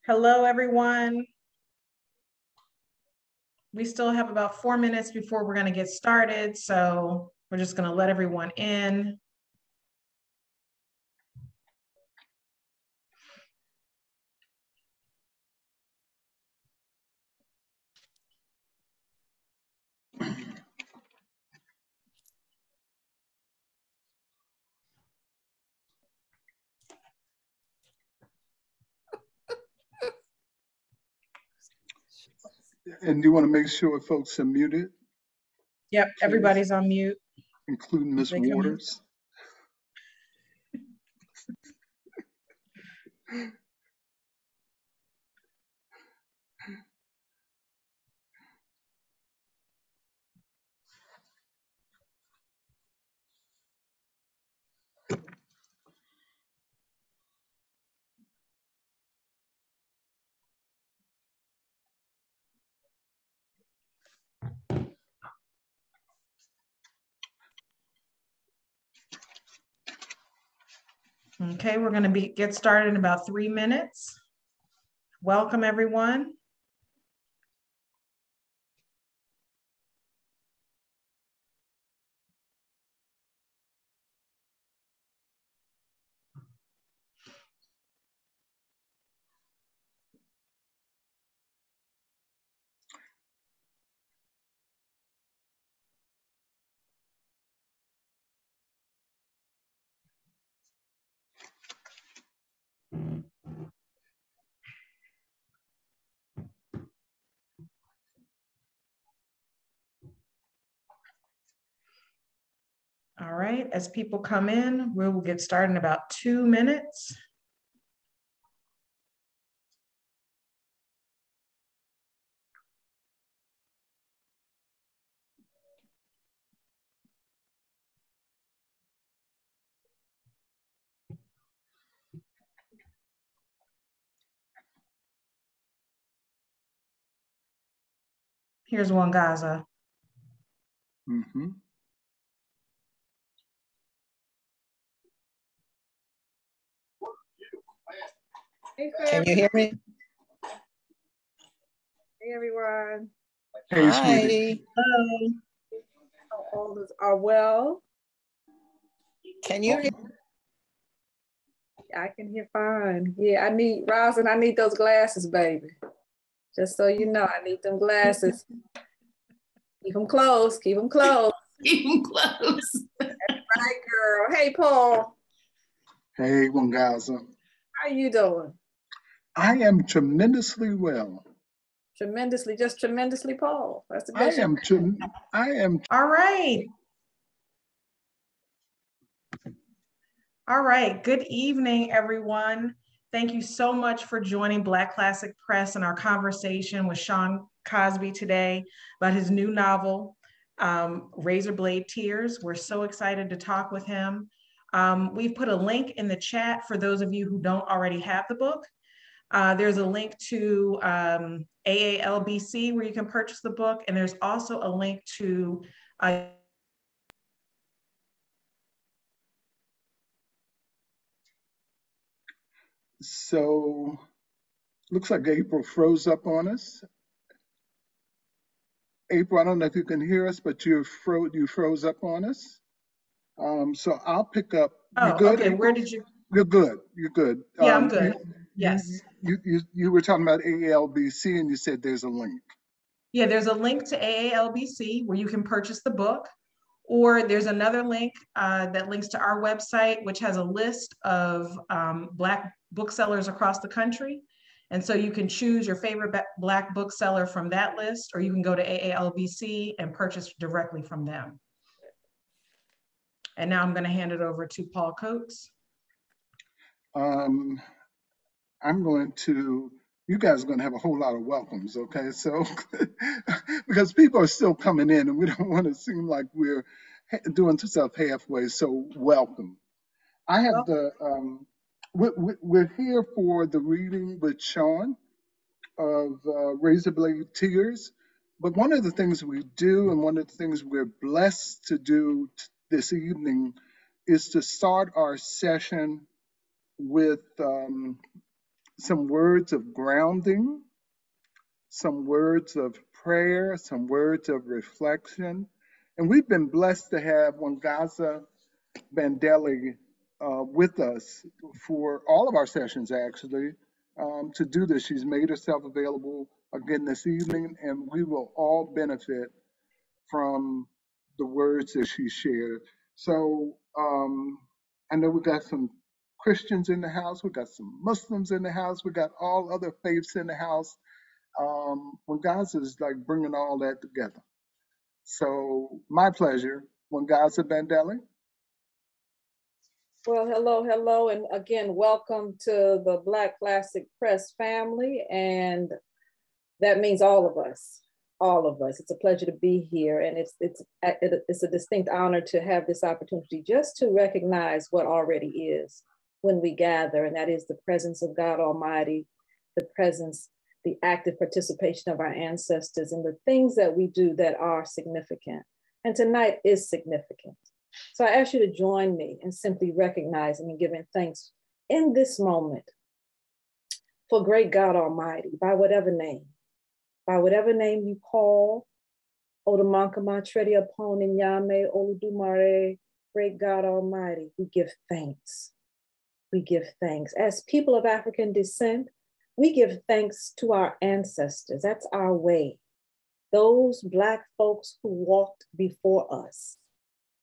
Hello, everyone. We still have about 4 minutes before we're going to get started, so we're just going to let everyone in. And you want to make sure folks are muted? Yep, please. Everybody's on mute. Including Ms. Waters. Okay, we're going to get started in about 3 minutes. Welcome, everyone. All right, as people come in, we will get started in about 2 minutes. Here's one Gaza. Mm-hmm. Can you hear me? Hey, everyone. Hey, hi. Sweetie. Hello. All are well. Can you hear? I can hear fine. Yeah, I need, Rosin, I need those glasses, baby. Just so you know, I need them glasses. Keep them close, keep them close. Keep them close. That's right, girl. Hey, Paul. Hey, Wangaza. How you doing? I am tremendously well. Tremendously, just tremendously, Paul. That's the I best. am. All right. All right. Good evening, everyone. Thank you so much for joining Black Classic Press and our conversation with SA Cosby today about his new novel, Razorblade Tears. We're so excited to talk with him. We've put a link in the chat for those of you who don't already have the book. There's a link to AALBC where you can purchase the book, and there's also a link to So, looks like April froze up on us. April, I don't know if you can hear us, but you froze up on us. So I'll pick up. Oh, you good, okay. April? Where did you? You're good. You're good. Yeah, I'm good. Yes. You were talking about AALBC, and you said there's a link. Yeah, there's a link to AALBC where you can purchase the book, or there's another link that links to our website, which has a list of Black booksellers across the country. And so you can choose your favorite Black bookseller from that list, or you can go to AALBC and purchase directly from them. And now I'm going to hand it over to Paul Coates. You guys are going to have a whole lot of welcomes, okay? So, because people are still coming in and we don't want to seem like we're doing stuff halfway, so welcome. I have we're here for the reading with Sean of Razorblade Tears. But one of the things we do, and one of the things we're blessed to do this evening, is to start our session with some words of grounding, some words of prayer, some words of reflection. And we've been blessed to have Wangaza Bandeli with us for all of our sessions, actually, to do this. She's made herself available again this evening, and we will all benefit from the words that she shared. So I know we got some Christians in the house, we got some Muslims in the house, we got all other faiths in the house. Wangaza is like bringing all that together. So my pleasure, Wangaza Bandeli. Well, hello, hello, and again, welcome to the Black Classic Press family, and that means all of us, all of us. It's a pleasure to be here, and it's a distinct honor to have this opportunity just to recognize what already is when we gather, and that is the presence of God Almighty, the presence, the active participation of our ancestors, and the things that we do that are significant. And tonight is significant. So I ask you to join me in simply recognizing and giving thanks in this moment for great God Almighty, by whatever name you call, Odamankama Tredi upon Inyame Oludumare, great God Almighty, we give thanks. We give thanks. As people of African descent, we give thanks to our ancestors. That's our way. Those Black folks who walked before us,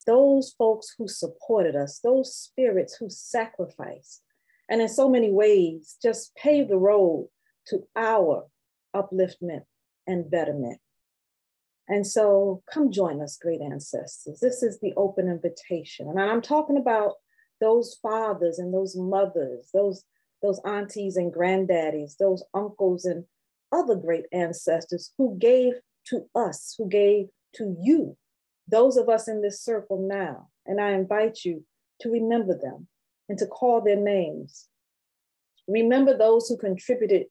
those folks who supported us, those spirits who sacrificed, and in so many ways just paved the road to our upliftment and betterment. And so come join us, great ancestors. This is the open invitation. And I'm talking about those fathers and those mothers, those aunties and granddaddies, those uncles and other great ancestors who gave to us, who gave to you, those of us in this circle now. And I invite you to remember them and to call their names. Remember those who contributed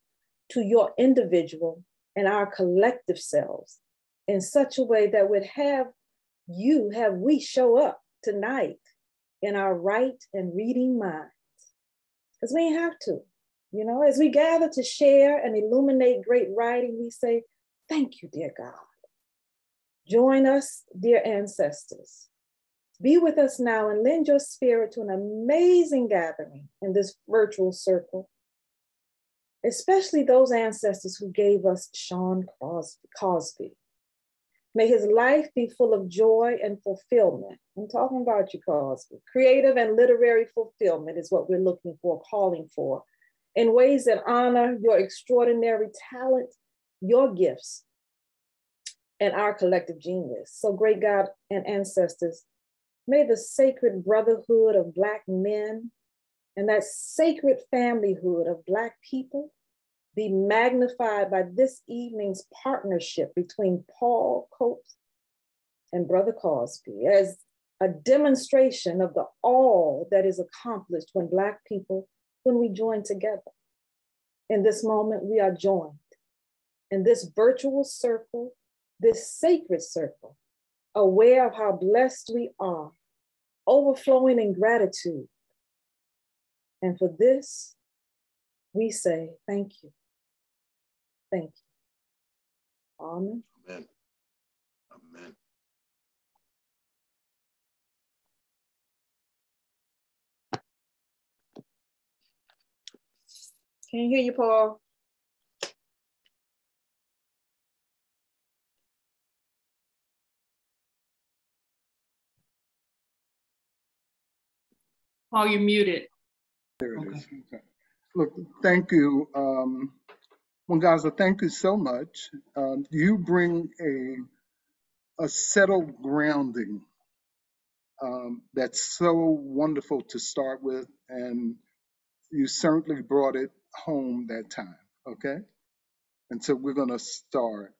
to your individual and our collective selves in such a way that would have we show up tonight in our right and reading minds. Because we ain't have to, as we gather to share and illuminate great writing, we say, thank you, dear God. Join us, dear ancestors. Be with us now and lend your spirit to an amazing gathering in this virtual circle, especially those ancestors who gave us Sean Cosby. May his life be full of joy and fulfillment. I'm talking about you, Cosby. Creative and literary fulfillment is what we're looking for, calling for, in ways that honor your extraordinary talent, your gifts, and our collective genius. So great God and ancestors, may the sacred brotherhood of Black men and that sacred familyhood of Black people be magnified by this evening's partnership between Paul Coates and Brother Cosby as a demonstration of the all that is accomplished when we join together. In this moment, we are joined in this virtual circle, this sacred circle, aware of how blessed we are, overflowing in gratitude. And for this, we say, thank you. Thank you. Amen. Amen. Amen. Can't hear you, Paul. Paul, you're muted. There it is. Okay. Look, thank you. Wangaza, thank you so much. You bring a settled grounding that's so wonderful to start with, and you certainly brought it home that time, okay? And so we're gonna start.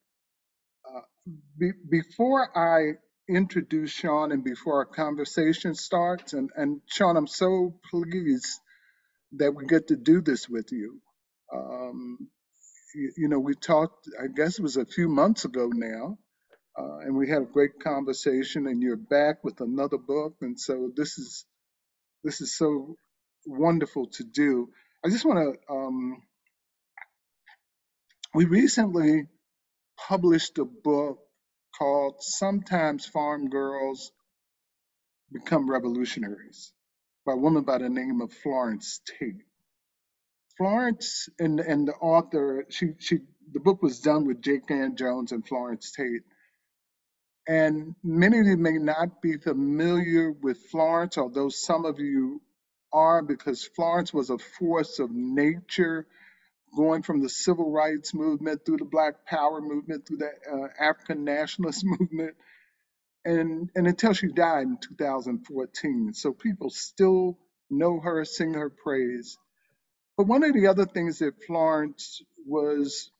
Before I introduce Sean and before our conversation starts, and Sean, I'm so pleased that we get to do this with you. We talked, I guess it was a few months ago now, and we had a great conversation, and you're back with another book. And so this is so wonderful to do. I just want to We recently published a book called Sometimes Farm Girls Become Revolutionaries by a woman by the name of Florence Tate. Florence and the author, the book was done with Jake Ann Jones and Florence Tate. And many of you may not be familiar with Florence, although some of you are, because Florence was a force of nature going from the civil rights movement through the Black Power movement, through the African nationalist movement, and until she died in 2014. So people still know her, sing her praise. But one of the other things that Florence was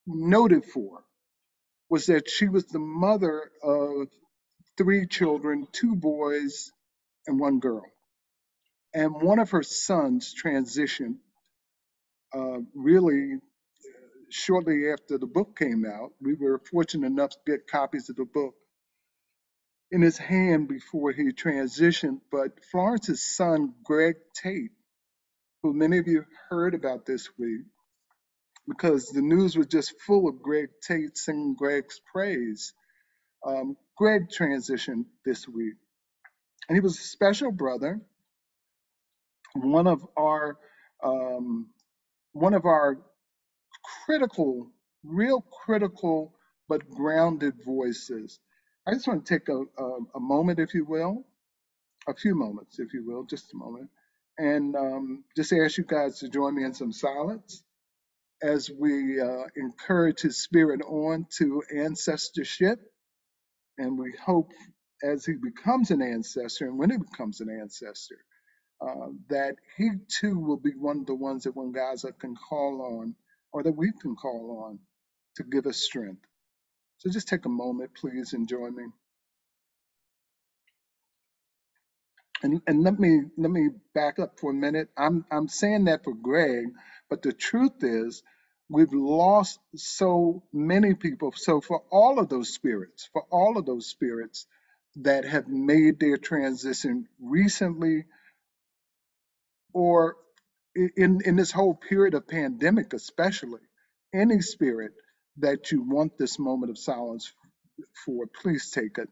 noted for was that she was the mother of 3 children, 2 boys and 1 girl. And one of her sons transitioned really shortly after the book came out. We were fortunate enough to get copies of the book in his hand before he transitioned. But Florence's son, Greg Tate, who many of you heard about this week, because the news was just full of Greg Tate singing Greg's praise. Greg transitioned this week, and he was a special brother, one of our critical, real critical, but grounded voices. I just want to take a moment, if you will, a few moments, if you will, just a moment, and just ask you guys to join me in some silence as we encourage his spirit on to ancestorship. And we hope as he becomes an ancestor, and when he becomes an ancestor, that he too will be one of the ones that when Gaza can call on, or that we can call on to give us strength. So just take a moment, please, and join me. And let me back up for a minute. I'm saying that for Greg, but the truth is we've lost so many people. So for all of those spirits that have made their transition recently, or in this whole period of pandemic especially, any spirit that you want this moment of silence for, please take it.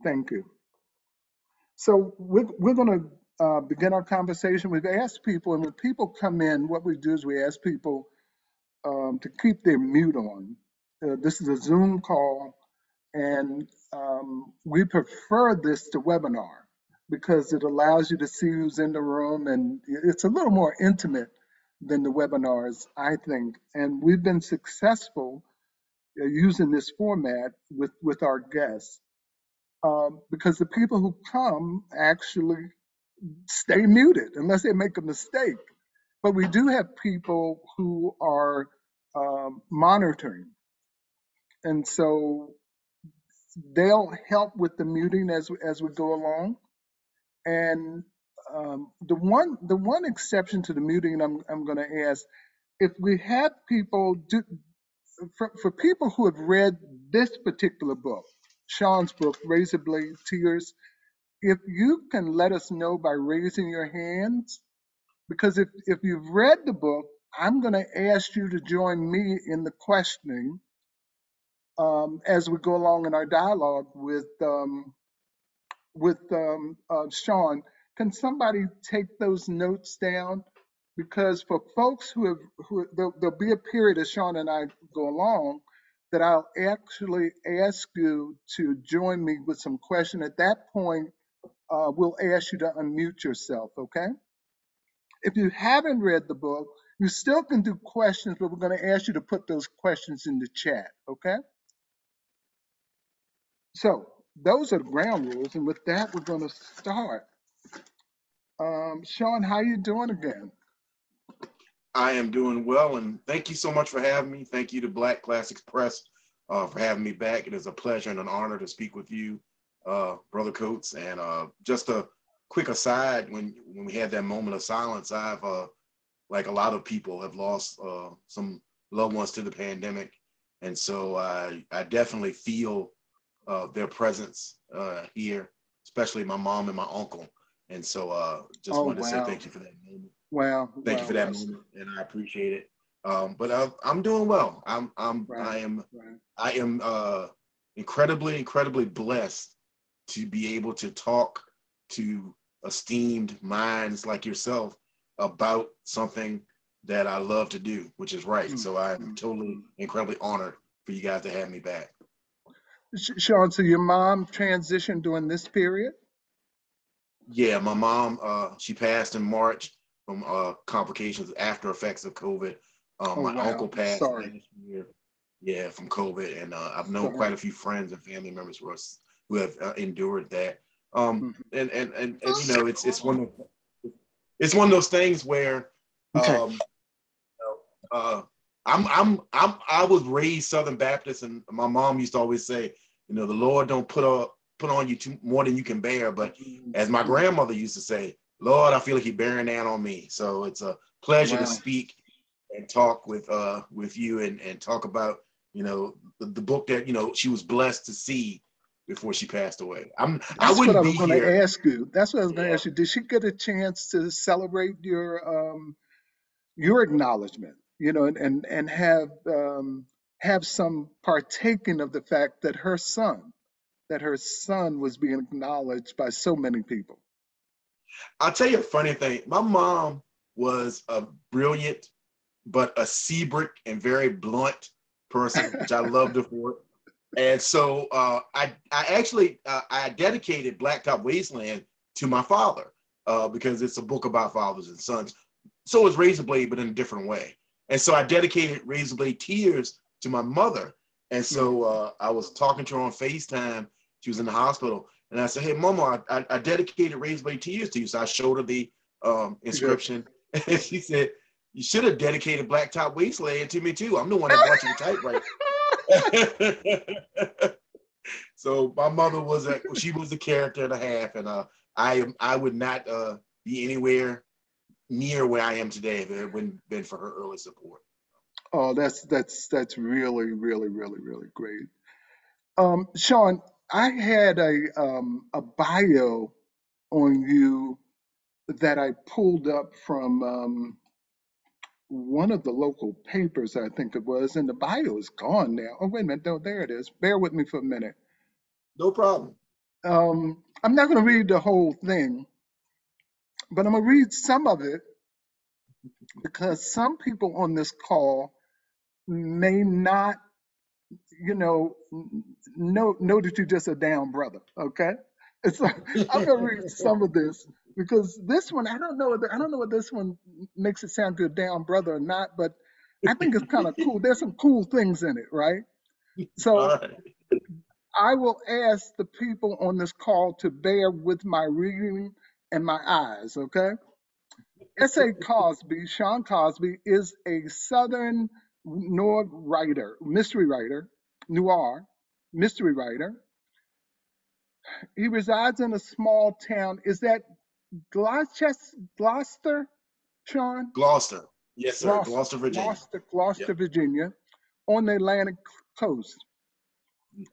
Thank you. So we're going to begin our conversation. We've asked people, and when people come in, what we do is we ask people to keep their mute on. This is a Zoom call, and we prefer this to webinar because it allows you to see who's in the room, and it's a little more intimate than the webinars, I think. And we've been successful using this format with our guests because the people who come actually stay muted unless they make a mistake. But we do have people who are monitoring, and so they'll help with the muting as we go along. And the one exception to the muting I'm going to ask, if we have people for people who have read this particular book, Sean's book, Razorblade Tears, if you can let us know by raising your hands, because if you've read the book, I'm going to ask you to join me in the questioning as we go along in our dialogue with Sean. Can somebody take those notes down? Because for folks who there'll be a period as Sean and I go along that I'll actually ask you to join me with some question. At that point, we'll ask you to unmute yourself, okay? If you haven't read the book, you still can do questions, but we're going to ask you to put those questions in the chat, okay? So those are the ground rules, and with that, we're going to start. Sean, how you doing again? I am doing well, and thank you so much for having me. Thank you to Black Classics Press for having me back. It is a pleasure and an honor to speak with you, Brother Coates. And just a quick aside, when we had that moment of silence, I've like a lot of people have lost some loved ones to the pandemic. And so I definitely feel their presence here, especially my mom and my uncle. And so just wanted to say thank you for that moment. Wow. Thank you for that moment, and I appreciate it. But I'm doing well. I am incredibly blessed to be able to talk to esteemed minds like yourself about something that I love to do, which is write. So I'm totally incredibly honored for you guys to have me back. Sean, so your mom transitioned during this period? Yeah, my mom, she passed in March from complications, after effects of COVID. My uncle passed last year, yeah, from COVID. And I've known quite a few friends and family members who have endured that. And you know, it's one of those things where I was raised Southern Baptist, and my mom used to always say, you know, the Lord don't put on you more than you can bear. But as my grandmother used to say, Lord, I feel like you're bearing down on me. So it's a pleasure to speak and talk with you and talk about, you know, the book that, you know, she was blessed to see before she passed away. That's what I was going to ask you. That's what I was going to ask you. Did she get a chance to celebrate your acknowledgement, you know, and have some partaking of the fact that her son was being acknowledged by so many people? I'll tell you a funny thing. My mom was a brilliant, but a Seabrick and very blunt person, which I loved her for. And so I actually dedicated Blacktop Wasteland to my father because it's a book about fathers and sons. So is Razorblade, but in a different way. And so I dedicated Razorblade Tears to my mother. And so I was talking to her on FaceTime. She was in the hospital. And I said, hey, Mama, I dedicated Razorblade Tears to you. So I showed her the inscription. And she said, you should have dedicated Blacktop Wasteland to me too. I'm the one that bought you the typewriter. So my mother was a character and a half. And I would not be anywhere near where I am today if it wouldn't been for her early support. Oh, that's really, really, really, really great. Sean, I had a bio on you that I pulled up from one of the local papers, I think it was, and the bio is gone now. Oh, wait a minute, no, there it is. Bear with me for a minute. No problem. I'm not going to read the whole thing, but I'm going to read some of it because some people on this call may not, you know that you're just a down brother, okay? And so I'm going to read some of this because this one, I don't know what this one makes it sound good, down brother or not, but I think it's kind of cool. There's some cool things in it, right? So I will ask the people on this call to bear with my reading and my eyes, okay? SA Cosby, Sean Cosby, is a Southern noir writer, noir mystery writer. He resides in a small town. Is that Gloucester, Sean? Gloucester. Yes, sir. Gloucester, Virginia. Gloucester, Virginia, on the Atlantic coast.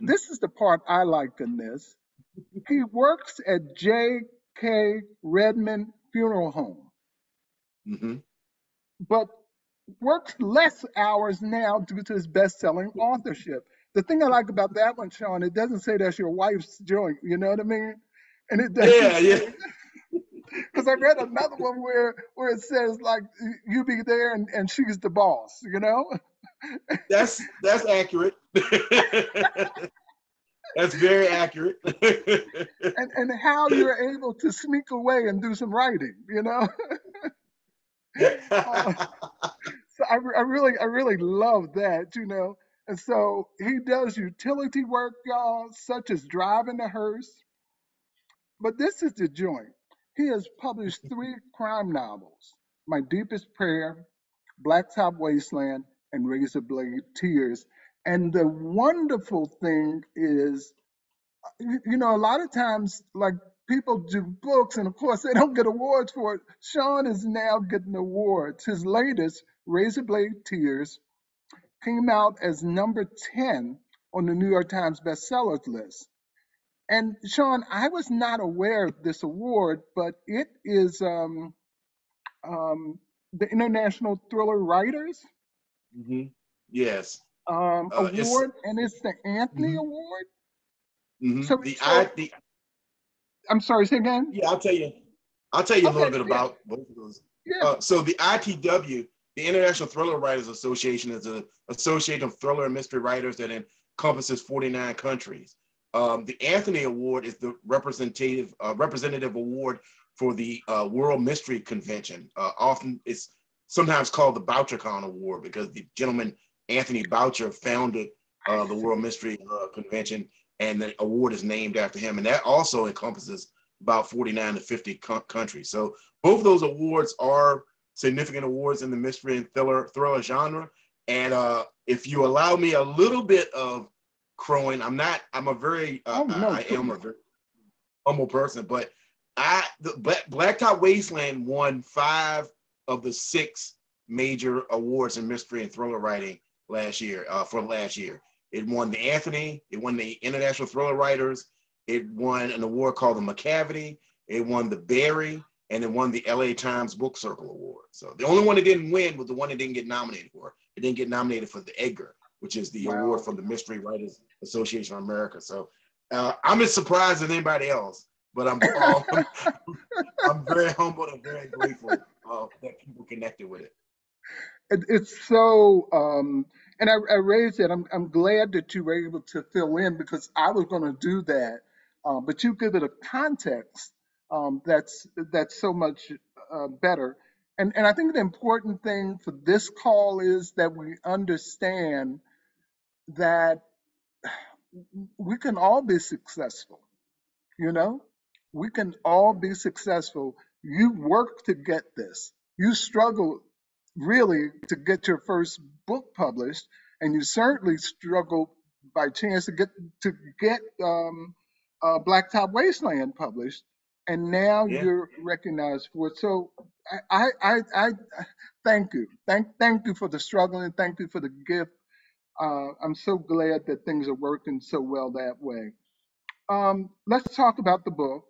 This is the part I like in this. He works at J.K. Redmond Funeral Home, but works less hours now due to his best-selling authorship. The thing I like about that one, Sean, it doesn't say that's your wife's joint. You know what I mean? And it doesn't. Because I read another one where it says like you be there and she's the boss. You know? That's accurate. That's very accurate. and how you're able to sneak away and do some writing. You know? So I really love that, you know. And so he does utility work, y'all, such as driving the hearse. But this is the joint. He has published 3 crime novels: My Deepest Prayer, Blacktop Wasteland, and Razorblade Tears. And the wonderful thing is, you know, a lot of times, like people do books, and of course they don't get awards for it. Sean is now getting awards. His latest, Razorblade Tears, came out as number 10 on the New York Times bestsellers list. And Sean, I was not aware of this award, but it is the International Thriller Writers Yes. Award, and it's the Anthony Mhm. Award. Mhm. So, I'm sorry, say again. Yeah, I'll tell you. I'll tell you a Okay, little bit yeah, about both of those. yeah. So the ITW, the International Thriller Writers Association, is an association of thriller and mystery writers that encompasses 49 countries. The Anthony Award is the representative award for the World Mystery Convention. Often it's sometimes called the BoucherCon Award because the gentleman Anthony Boucher founded the World Mystery Convention, and the award is named after him. And that also encompasses about 49 to 50 countries. So both of those awards are significant awards in the mystery and thriller genre. And if you allow me a little bit of crowing, I'm a very, Oh no, I am a very humble person, but the Blacktop Wasteland won 5 of the 6 major awards in mystery and thriller writing last year. It won the Anthony, it won the International Thriller Writers, it won an award called the McCavity, it won the Barry, and it won the LA Times Book Circle Award. So the only one it didn't win was the one it didn't get nominated for. It didn't get nominated for the Edgar, which is the award from the Mystery Writers Association of America. So I'm as surprised as anybody else, but I'm very humbled and very grateful that people connected with it. It's so, and I raised it. I'm glad that you were able to fill in because I was going to do that, but you give it a context that's so much better. And I think the important thing for this call is that we understand that we can all be successful. You know, we can all be successful. You work to get this. You struggle really to get your first book published, and you certainly struggle by chance to get Blacktop Wasteland published, and now Yeah. you're recognized for it. So I thank you, thank you for the struggle, and thank you for the gift. I'm so glad that things are working so well that way. Let's talk about the book.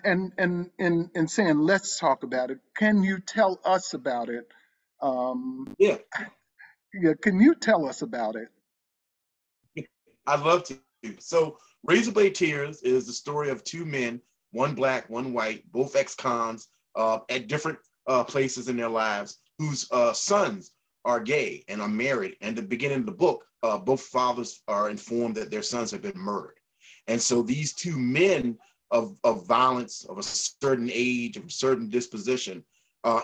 And in saying let's talk about it, can you tell us about it? Yeah. Yeah, can you tell us about it? I'd love to. So Razorblade Tears is the story of 2 men, one black, one white, both ex-cons at different places in their lives, whose sons are gay and are married. And at the beginning of the book, both fathers are informed that their sons have been murdered. And so these 2 men of violence, of a certain age, of a certain disposition,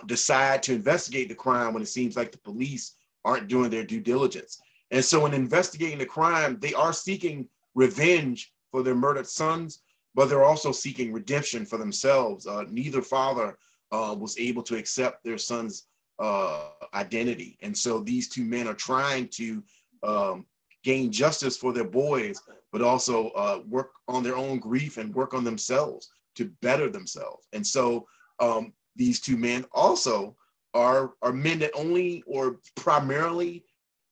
decide to investigate the crime when it seems like the police aren't doing their due diligence. And so in investigating the crime, they are seeking revenge for their murdered sons, but they're also seeking redemption for themselves. Neither father was able to accept their son's identity. And so these 2 men are trying to gain justice for their boys, but also work on their own grief and work on themselves to better themselves. And so these 2 men also are men that only or primarily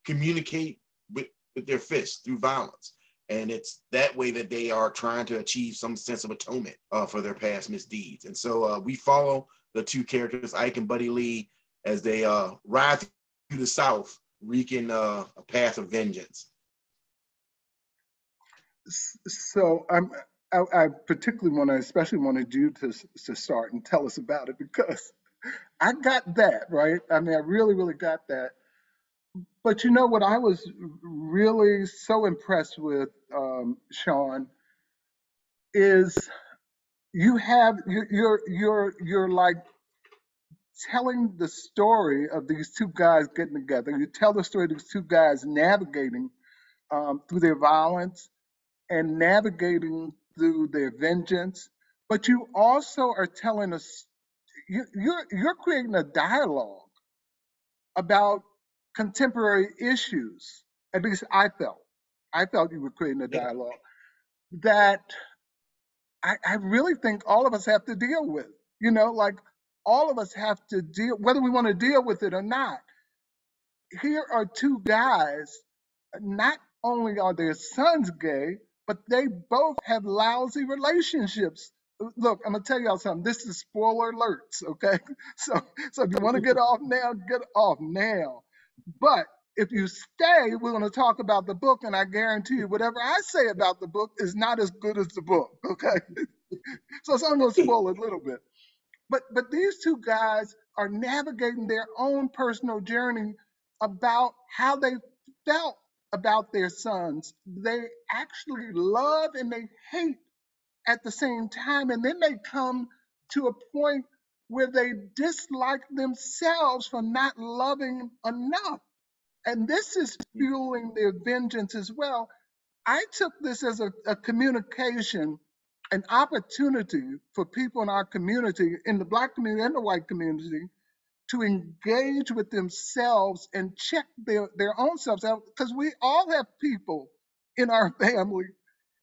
communicate with their fists through violence. And it's that way that they are trying to achieve some sense of atonement for their past misdeeds. And so we follow the 2 characters, Ike and Buddy Lee, as they ride through the South, wreaking a path of vengeance. So I particularly especially wanted you to start and tell us about it because I got that, right? I mean, I really, really got that. But you know what I was really so impressed with, Sean, is you're like telling the story of these 2 guys getting together. You tell the story of these 2 guys navigating through their violence and navigating through their vengeance. But you also are telling us you're creating a dialogue about contemporary issues. At least I felt you were creating a dialogue. that I really think all of us have to deal with. Like all of us have to deal, whether we want to deal with it or not. Here are two guys, not only are their sons gay, but they both have lousy relationships. Look, I'm gonna tell y'all something. This is spoiler alerts, okay? So if you want to get off now, get off now. But if you stay, we're going to talk about the book, and I guarantee you, whatever I say about the book is not as good as the book, okay? So I'm going to spoil a little bit. But these two guys are navigating their own personal journey about how they felt about their sons. They actually love and they hate at the same time. And then they come to a point where they dislike themselves for not loving enough. And this is fueling their vengeance as well. I took this as a communication, an opportunity for people in our community, in the Black community and the white community, to engage with themselves and check their own selves out, because we all have people in our family,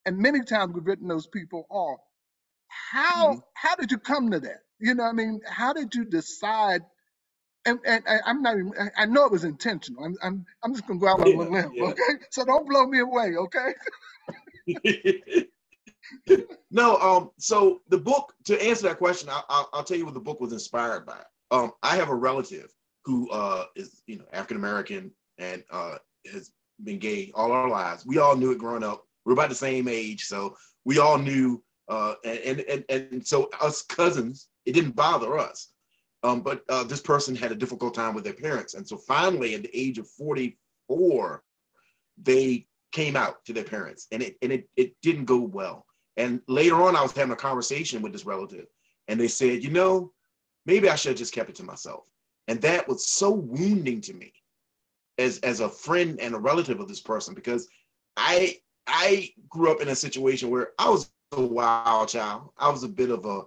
and many times we've written those people off. How did you come to that? I mean, how did you decide? And I'm not even, I know it was intentional. I'm just gonna go out on a limb, okay? So don't blow me away, okay? No, so the book, to answer that question, I'll tell you what the book was inspired by. I have a relative who is, African American and has been gay all our lives. We all knew it growing up. We're about the same age, so we all knew. And so us cousins, it didn't bother us. But this person had a difficult time with their parents, and so finally, at the age of 44, they came out to their parents, and it didn't go well. And later on, I was having a conversation with this relative, and they said, maybe I should have just kept it to myself. And that was so wounding to me as a friend and a relative of this person, because I grew up in a situation where I was a wild child. I was a bit of a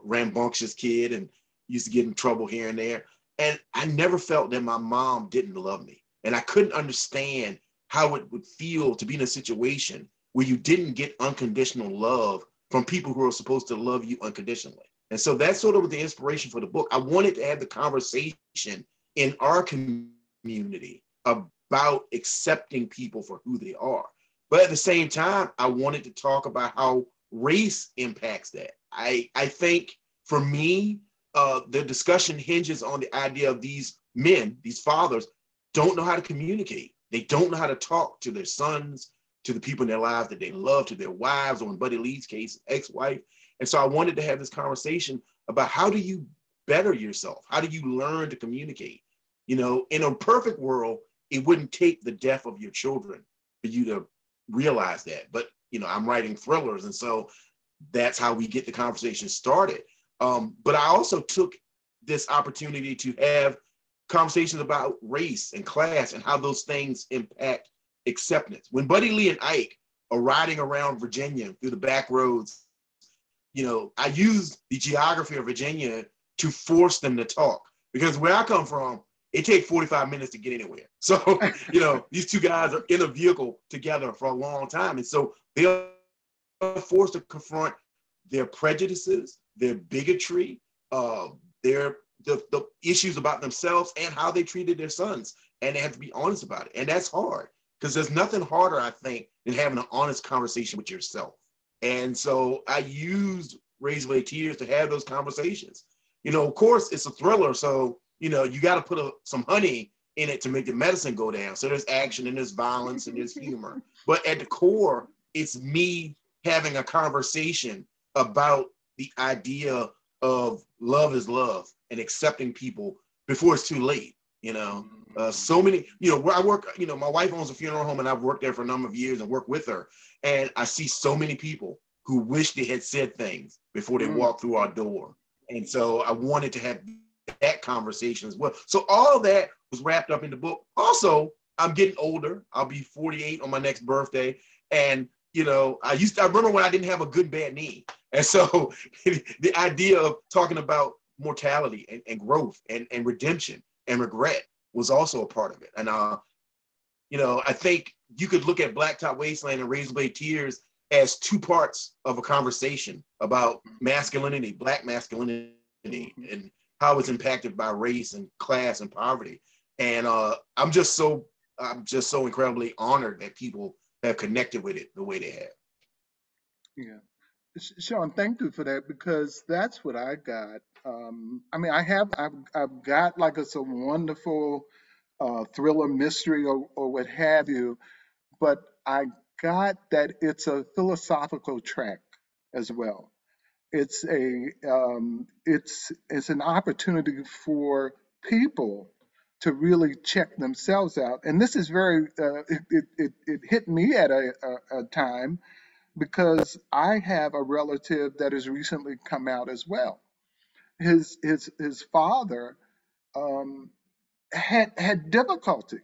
rambunctious kid and used to get in trouble here and there. And I never felt that my mom didn't love me. And I couldn't understand how it would feel to be in a situation where you didn't get unconditional love from people who are supposed to love you unconditionally. And so that's sort of the inspiration for the book. I wanted to have the conversation in our community about accepting people for who they are. But at the same time, I wanted to talk about how race impacts that. I think for me, the discussion hinges on the idea of these men, these fathers, don't know how to communicate. They don't know how to talk to their sons, to the people in their lives that they love, to their wives, or in Buddy Lee's case, ex-wife. And so I wanted to have this conversation about how do you better yourself? How do you learn to communicate? In a perfect world, it wouldn't take the death of your children for you to realize that. But, I'm writing thrillers, and so that's how we get the conversation started. But I also took this opportunity to have conversations about race and class and how those things impact acceptance. When Buddy Lee and Ike are riding around Virginia through the back roads, I used the geography of Virginia to force them to talk, because where I come from, it takes 45 minutes to get anywhere. So, these two guys are in a vehicle together for a long time. And so they're forced to confront their prejudices, their bigotry, their the issues about themselves and how they treated their sons. And they have to be honest about it. And that's hard, because there's nothing harder, I think, than having an honest conversation with yourself. And so I used Razorblade Tears to have those conversations. Of course, it's a thriller, so, you got to put some honey in it to make the medicine go down. So there's action and there's violence and there's humor. But at the core, it's me having a conversation about the idea of love is love and accepting people before it's too late. So many, where I work, my wife owns a funeral home, and I've worked there for a number of years and worked with her. And I see so many people who wish they had said things before they walked through our door. And so I wanted to have that conversation as well. So all of that was wrapped up in the book. Also, I'm getting older. I'll be 48 on my next birthday. And, I remember when I didn't have a good bad knee. And so the idea of talking about mortality and growth and redemption and regret was also a part of it. And, I think you could look at Blacktop Wasteland and Razorblade Tears as two parts of a conversation about masculinity, Black masculinity, and how it's impacted by race and class and poverty. And I'm just so incredibly honored that people have connected with it the way they have. Yeah. Sean, thank you for that, because that's what I got. I mean, I've got like it's a wonderful thriller mystery or what have you, but I got that it's a philosophical track as well. It's an opportunity for people to really check themselves out, and this is very it hit me at a time because I have a relative that has recently come out as well. His father um, had difficulty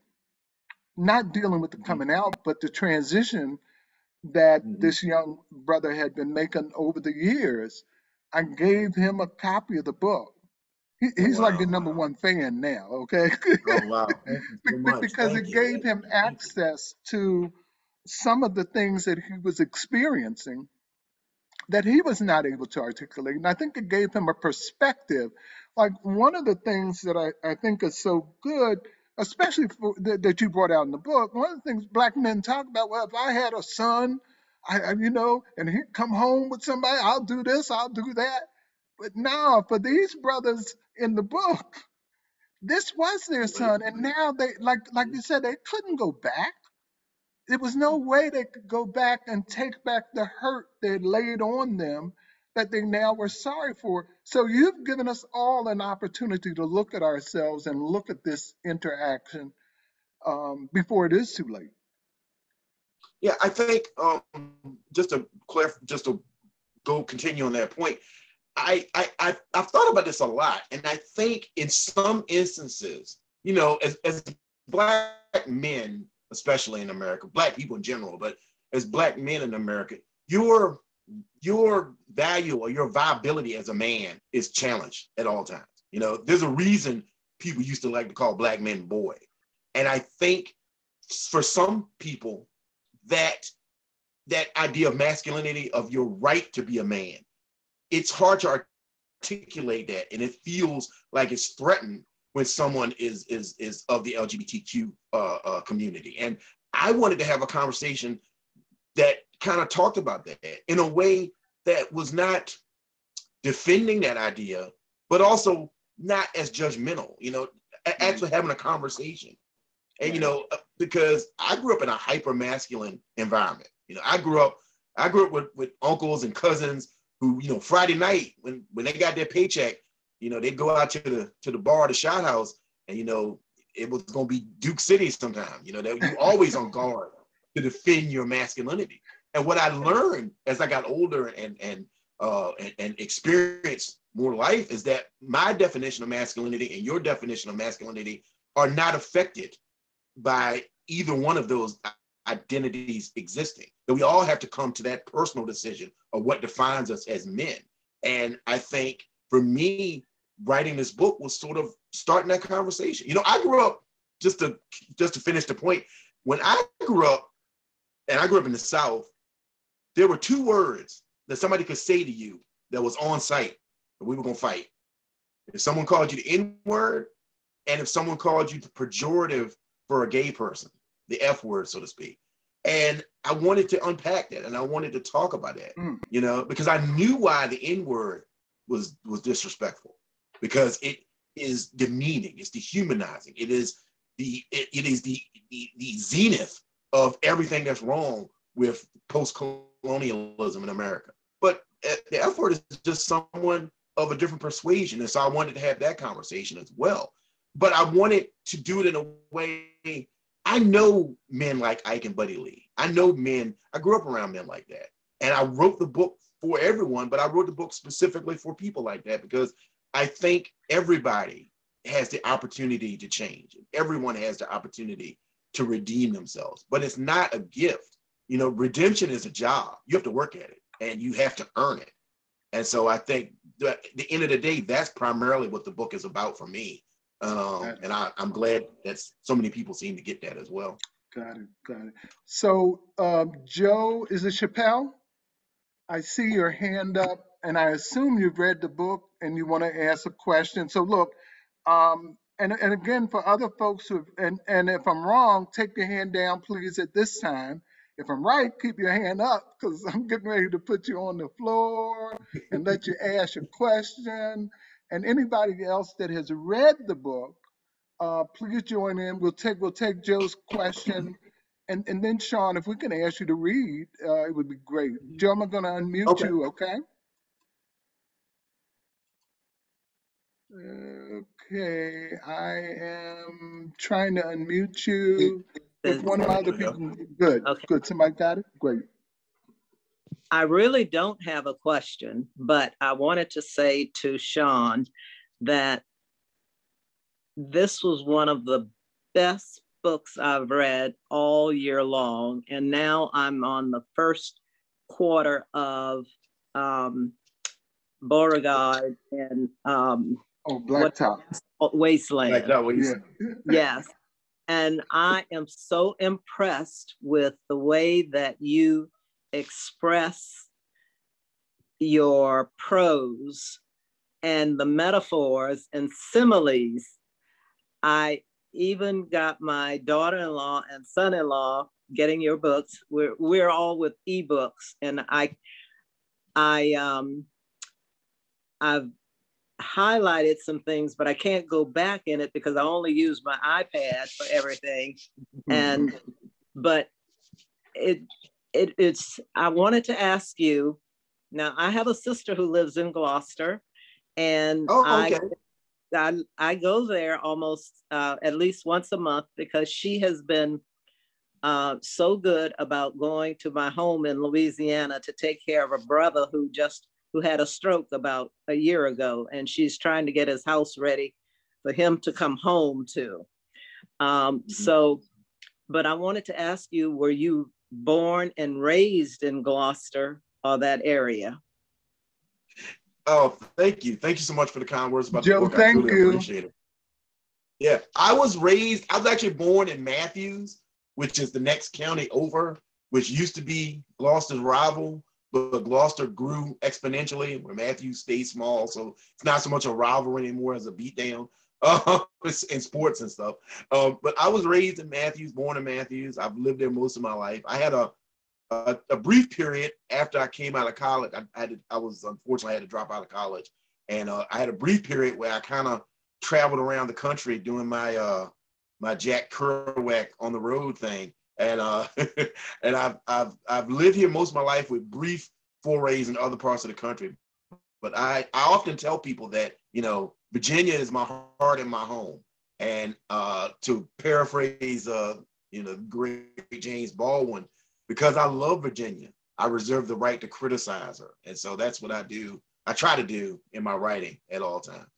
not dealing with the coming out, but the transition that this young brother had been making over the years. I gave him a copy of the book. Oh, He's like wow. the #1 fan now, okay? Oh, wow. Thank you so much. Because Thank it you. gave him access to some of the things that he was experiencing that he was not able to articulate. And I think it gave him a perspective. Like one of the things that I think is so good, especially that you brought out in the book, one of the things Black men talk about, well, if I had a son, and he'd come home with somebody, I'll do this, I'll do that. But now for these brothers in the book, this was their son. And now they, like you said, they couldn't go back. There was no way they could go back and take back the hurt they had laid on them that they now were sorry for. So you've given us all an opportunity to look at ourselves and look at this interaction before it is too late. Yeah, I think just to go continue on that point, I've thought about this a lot, and I think in some instances, you know, as Black men, especially in America, Black people in general, but as Black men in America, your value or your viability as a man is challenged at all times. You know, there's a reason people used to like to call Black men boy, and I think for some people that idea of masculinity, of your right to be a man, it's hard to articulate that, and it feels like it's threatened when someone is of the LGBTQ community. And I wanted to have a conversation that kind of talked about that in a way that was not defending that idea, but also not as judgmental. You know, actually having a conversation. And you know, because I grew up in a hyper masculine environment. You know, I grew up with uncles and cousins who, you know, Friday night when they got their paycheck, you know, they'd go out to the bar, the shot house, and you know, it was gonna be Duke City sometime. You know, that you always on guard to defend your masculinity. And what I learned as I got older and experienced more life is that my definition of masculinity and your definition of masculinity are not affected by either one of those identities existing. That we all have to come to that personal decision of what defines us as men. And I think for me, writing this book was sort of starting that conversation. You know, I grew up, just to finish the point, when I grew up, and I grew up in the South, there were two words that somebody could say to you that was on site, and we were gonna fight. If someone called you the N-word, and if someone called you the pejorative for a gay person, the F word, so to speak. And I wanted to unpack that, and I wanted to talk about that, you know, because I knew why the N-word was disrespectful, because it is demeaning, it's dehumanizing, it is the zenith of everything that's wrong with post-colonialism in America. But the F word is just someone of a different persuasion, and so I wanted to have that conversation as well. But I wanted to do it in a way, I know men like Ike and Buddy Lee. I know men, I grew up around men like that. And I wrote the book for everyone, but I wrote the book specifically for people like that, because I think everybody has the opportunity to change. Everyone has the opportunity to redeem themselves, but it's not a gift. You know, redemption is a job. You have to work at it and you have to earn it. And so I think at the end of the day, that's primarily what the book is about for me. And I'm glad that so many people seem to get that as well. Got it. So, Joe, is it Chappelle? I see your hand up, and I assume you've read the book and you want to ask a question. So look, and again, for other folks who, and if I'm wrong, take your hand down, please, at this time. If I'm right, keep your hand up, because I'm getting ready to put you on the floor and let you ask your question. And anybody else that has read the book, please join in. We'll take Joe's question. And then, Sean, if we can ask you to read, it would be great. Joe, I'm going to unmute Okay. you, okay? Okay, I am trying to unmute you. If one of my other people, good, Okay. Somebody got it? Great. I really don't have a question, but I wanted to say to Sean that this was one of the best books I've read all year long. And now I'm on the first quarter of Beauregard and Blacktop. Wasteland. Yeah. Yes. And I am so impressed with the way that you express your prose and the metaphors and similes. I even got my daughter-in-law and son-in-law getting your books. We're all with ebooks, and I've highlighted some things, but I can't go back in it because I only use my iPad for everything. But it's I wanted to ask you. Now, I have a sister who lives in Gloucester, and I go there almost at least once a month because she has been so good about going to my home in Louisiana to take care of a brother who had a stroke about a year ago, and she's trying to get his house ready for him to come home to. But I wanted to ask you, were you born and raised in Gloucester or that area? Oh, thank you. Thank you so much for the kind words about Joe, the book. I truly appreciate it. Yeah, I was actually born in Matthews, which is the next county over, which used to be Gloucester's rival, but Gloucester grew exponentially where Matthews stayed small. So it's not so much a rivalry anymore as a beatdown in sports and stuff. But I was raised in Matthews, born in Matthews. I've lived there most of my life. I had a brief period after I came out of college. I was unfortunately I had to drop out of college. And I had a brief period where I kind of traveled around the country doing my my Jack Kerouac on the road thing. And and I've lived here most of my life with brief forays in other parts of the country. But I often tell people that, Virginia is my heart and my home. And to paraphrase, great James Baldwin, because I love Virginia, I reserve the right to criticize her. And so that's what I do. I try to do in my writing at all times.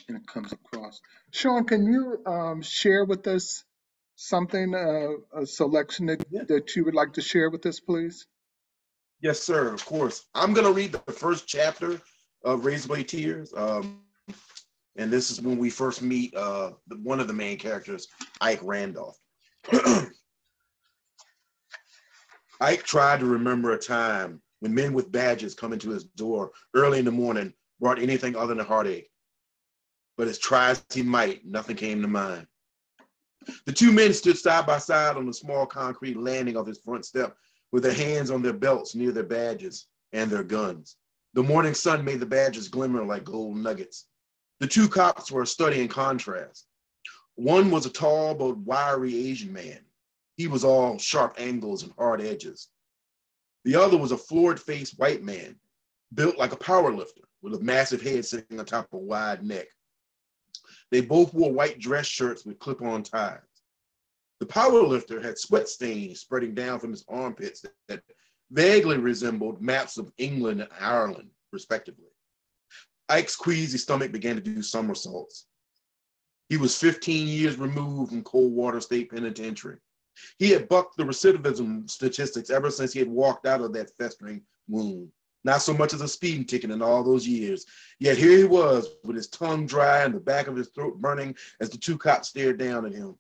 And it comes across. Sean, can you share with us something, a selection that you would like to share with us, please? Yes, sir, of course. I'm going to read the first chapter of Razorblade Tears. And this is when we first meet one of the main characters, Ike Randolph. Ike tried to remember a time when men with badges come into his door early in the morning brought anything other than heartache. But as try as he might, nothing came to mind. The two men stood side by side on the small concrete landing of his front step with their hands on their belts near their badges and their guns. The morning sun made the badges glimmer like gold nuggets. The two cops were a study in contrast. One was a tall but wiry Asian man. He was all sharp angles and hard edges. The other was a florid-faced white man, built like a power lifter, with a massive head sitting on top of a wide neck. They both wore white dress shirts with clip-on ties. The power lifter had sweat stains spreading down from his armpits that vaguely resembled maps of England and Ireland, respectively. Ike's queasy stomach began to do somersaults. He was 15 years removed from Coldwater State Penitentiary. He had bucked the recidivism statistics ever since he had walked out of that festering wound. Not so much as a speeding ticket in all those years. Yet here he was with his tongue dry and the back of his throat burning as the two cops stared down at him.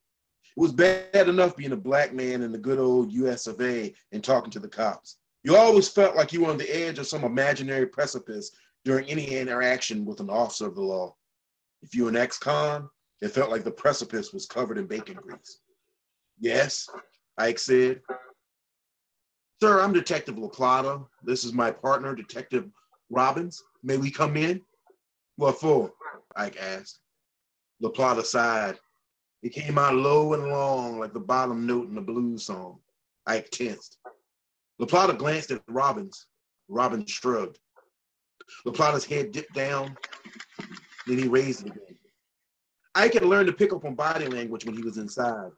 It was bad enough being a black man in the good old US of A and talking to the cops. You always felt like you were on the edge of some imaginary precipice during any interaction with an officer of the law. If you were an ex-con, it felt like the precipice was covered in bacon grease. Yes, Ike said. Sir, I'm Detective LaPlata. This is my partner, Detective Robbins. May we come in? What for? Ike asked. LaPlata sighed. It came out low and long like the bottom note in a blues song. Ike tensed. LaPlata glanced at Robbins. Robbins shrugged. LaPlata's head dipped down, then he raised it again. Ike had learned to pick up on body language when he was inside.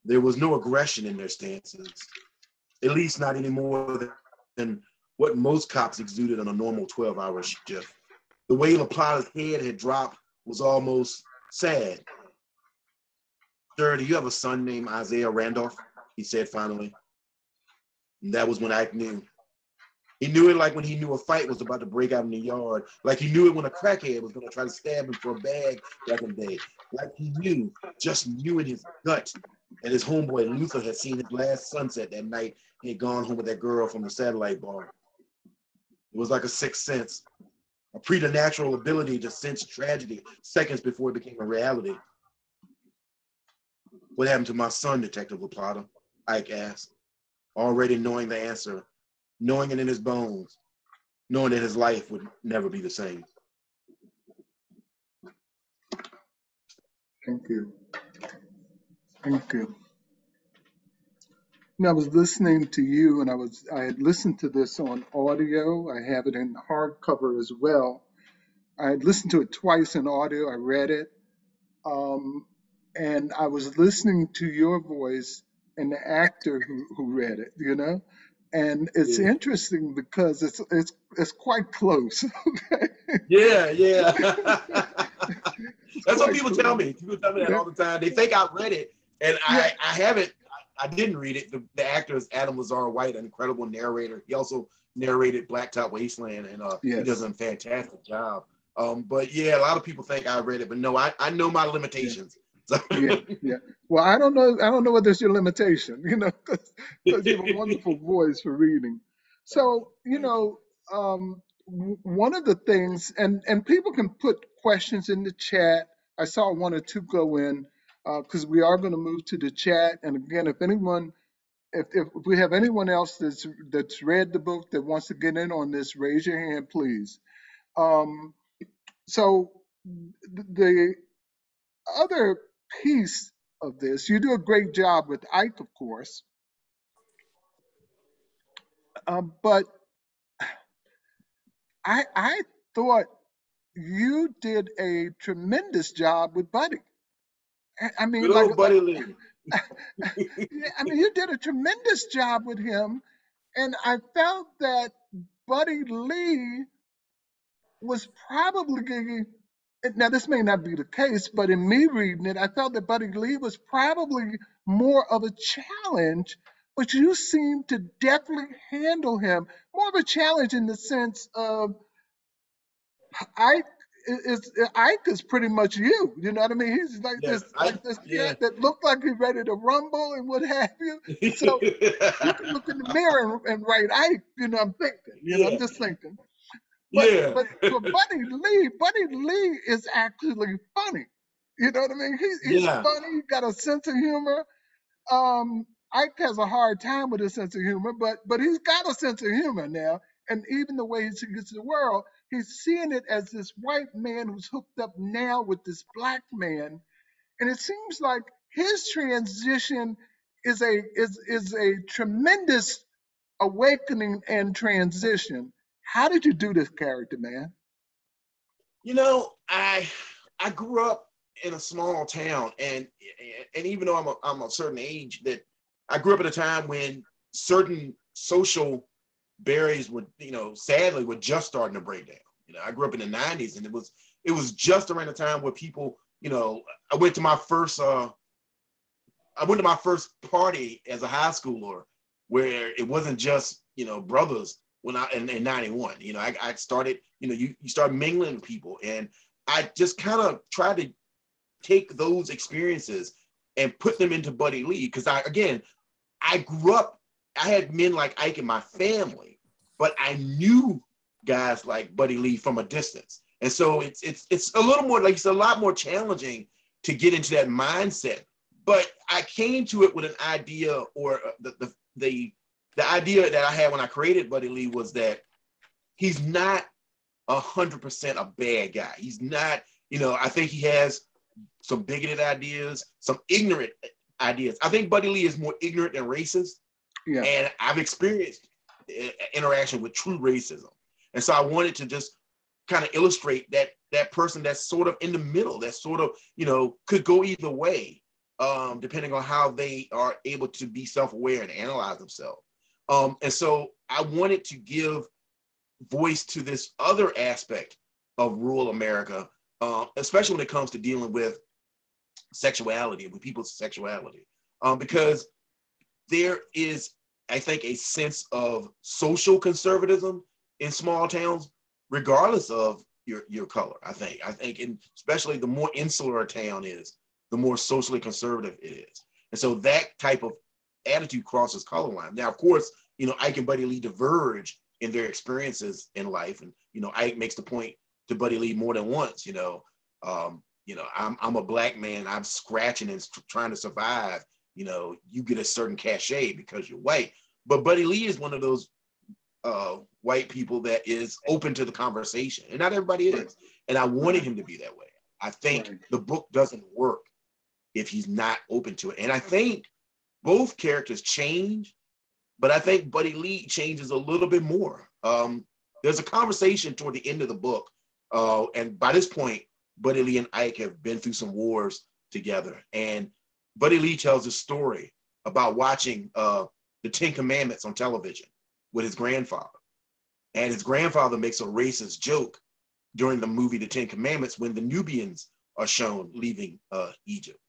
There was no aggression in their stances, at least not any more than what most cops exuded on a normal 12-hour shift. The way LaPlata's head had dropped was almost sad. Sir, do you have a son named Isaiah Randolph? He said finally. And that was when Ike knew. He knew it like when he knew a fight was about to break out in the yard, like he knew it when a crackhead was going to try to stab him for a bag back in the day, like he knew, just knew in his gut that his homeboy Luther had seen his last sunset that night he had gone home with that girl from the satellite bar. It was like a sixth sense, a preternatural ability to sense tragedy seconds before it became a reality. What happened to my son, Detective LaPlata? Ike asked, already knowing the answer, knowing it in his bones, knowing that his life would never be the same. Thank you. Thank you. I was listening to you, and I had listened to this on audio. I have it in hardcover as well. I had listened to it twice in audio. I read it, and I was listening to your voice and the actor who read it. You know, and it's interesting because it's quite close. Okay? Yeah. That's what people tell me. People tell me that all the time. They think I read it, and I haven't. I didn't read it. The actor is Adam Lazar White, an incredible narrator. He also narrated Blacktop Wasteland, and he does a fantastic job. But yeah, a lot of people think I read it, but no, I know my limitations. Yeah. Well, I don't know whether it's your limitation, you know, because you have a wonderful voice for reading. So, you know, one of the things, and people can put questions in the chat. I saw one or two go in because we are going to move to the chat. And again, if we have anyone else that's read the book that wants to get in on this, raise your hand, please. So the other piece of this, you do a great job with Ike, of course, but I thought you did a tremendous job with Buddy. I mean, Buddy Lee. I mean, you did a tremendous job with him, and I felt that Buddy Lee was probably, now this may not be the case, but in me reading it, I felt that Buddy Lee was probably more of a challenge, but you seem to definitely handle him more of a challenge in the sense of Ike is pretty much you. You know what I mean? He's like this cat that looked like he's ready to rumble and what have you. So you can look in the mirror and write Ike. You know, I'm thinking. You know, I'm just thinking. But for Buddy Lee is actually funny. You know what I mean? He's funny. He's got a sense of humor. Ike has a hard time with his sense of humor, but he's got a sense of humor now. And even the way he sees the world, he's seeing it as this white man who's hooked up now with this black man. And it seems like his transition is a tremendous awakening and transition. How did you do this character, man? You know, I grew up in a small town, and even though I'm a certain age, that I grew up at a time when certain social barriers were, sadly, were just starting to break down. I grew up in the 90s, and it was just around the time where people, I went to my first party as a high schooler, where it wasn't just, brothers when in 91. I started, you start mingling with people, and I just kind of tried to take those experiences and put them into Buddy Lee, because I grew up I had men like Ike in my family, but I knew guys like Buddy Lee from a distance. And so it's a little more, like, it's a lot more challenging to get into that mindset. But I came to it with an idea, or the idea that I had when I created Buddy Lee was that he's not 100% a bad guy. He's not, I think he has some bigoted ideas, some ignorant ideas. I think Buddy Lee is more ignorant than racist. Yeah. And I've experienced interaction with true racism. And so I wanted to just kind of illustrate that person that's sort of in the middle, that sort of, could go either way, depending on how they are able to be self-aware and analyze themselves. And so I wanted to give voice to this other aspect of rural America, especially when it comes to dealing with sexuality, with people's sexuality, because there is, I think, a sense of social conservatism in small towns, regardless of your color. I think, and especially the more insular a town is, the more socially conservative it is. And so that type of attitude crosses color lines. Now, of course, Ike and Buddy Lee diverge in their experiences in life. And, Ike makes the point to Buddy Lee more than once, I'm a black man, I'm scratching and trying to survive. You get a certain cachet because you're white. But Buddy Lee is one of those white people that is open to the conversation. And not everybody is. And I wanted him to be that way. I think the book doesn't work if he's not open to it. And I think both characters change, but I think Buddy Lee changes a little bit more. There's a conversation toward the end of the book. And by this point, Buddy Lee and Ike have been through some wars together. And Buddy Lee tells a story about watching the 10 Commandments on television with his grandfather. And his grandfather makes a racist joke during the movie The 10 Commandments when the Nubians are shown leaving Egypt.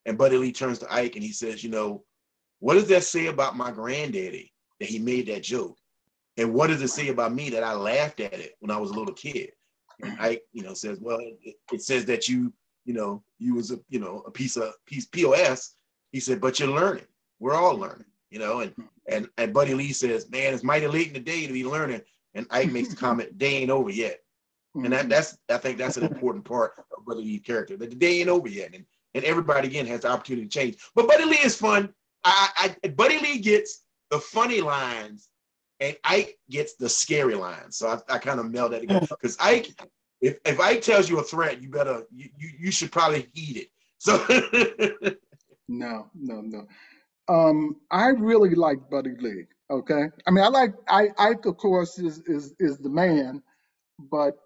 And Buddy Lee turns to Ike and he says, what does that say about my granddaddy that he made that joke? And what does it say about me that I laughed at it when I was a little kid? And Ike, says, well, it says that you was a piece POS. He said, but you're learning. We're all learning, and Buddy Lee says, man, it's mighty late in the day to be learning. And Ike makes the comment, day ain't over yet. And I think that's an important part of Buddy Lee's character, that the day ain't over yet. And everybody, again, has the opportunity to change. But Buddy Lee is fun. Buddy Lee gets the funny lines and Ike gets the scary lines. So I kind of meld that together. Because Ike, if Ike tells you a threat, you should probably heed it. So No. I really like Buddy Lee. Okay. I mean, Ike, of course, is the man, but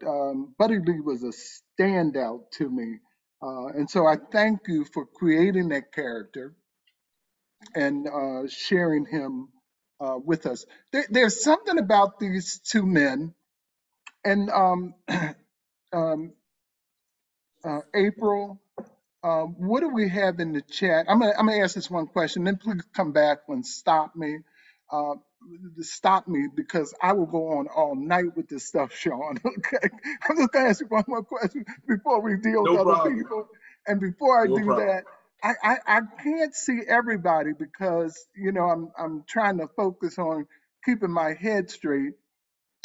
Buddy Lee was a standout to me. And so I thank you for creating that character and sharing him with us. There's something about these two men, and April, what do we have in the chat? I'm gonna ask this one question, then please come back and stop me. Stop me because I will go on all night with this stuff, Sean. Okay, I'm just gonna ask you one more question before we deal with other people. And before I do that, I can't see everybody because I'm trying to focus on keeping my head straight.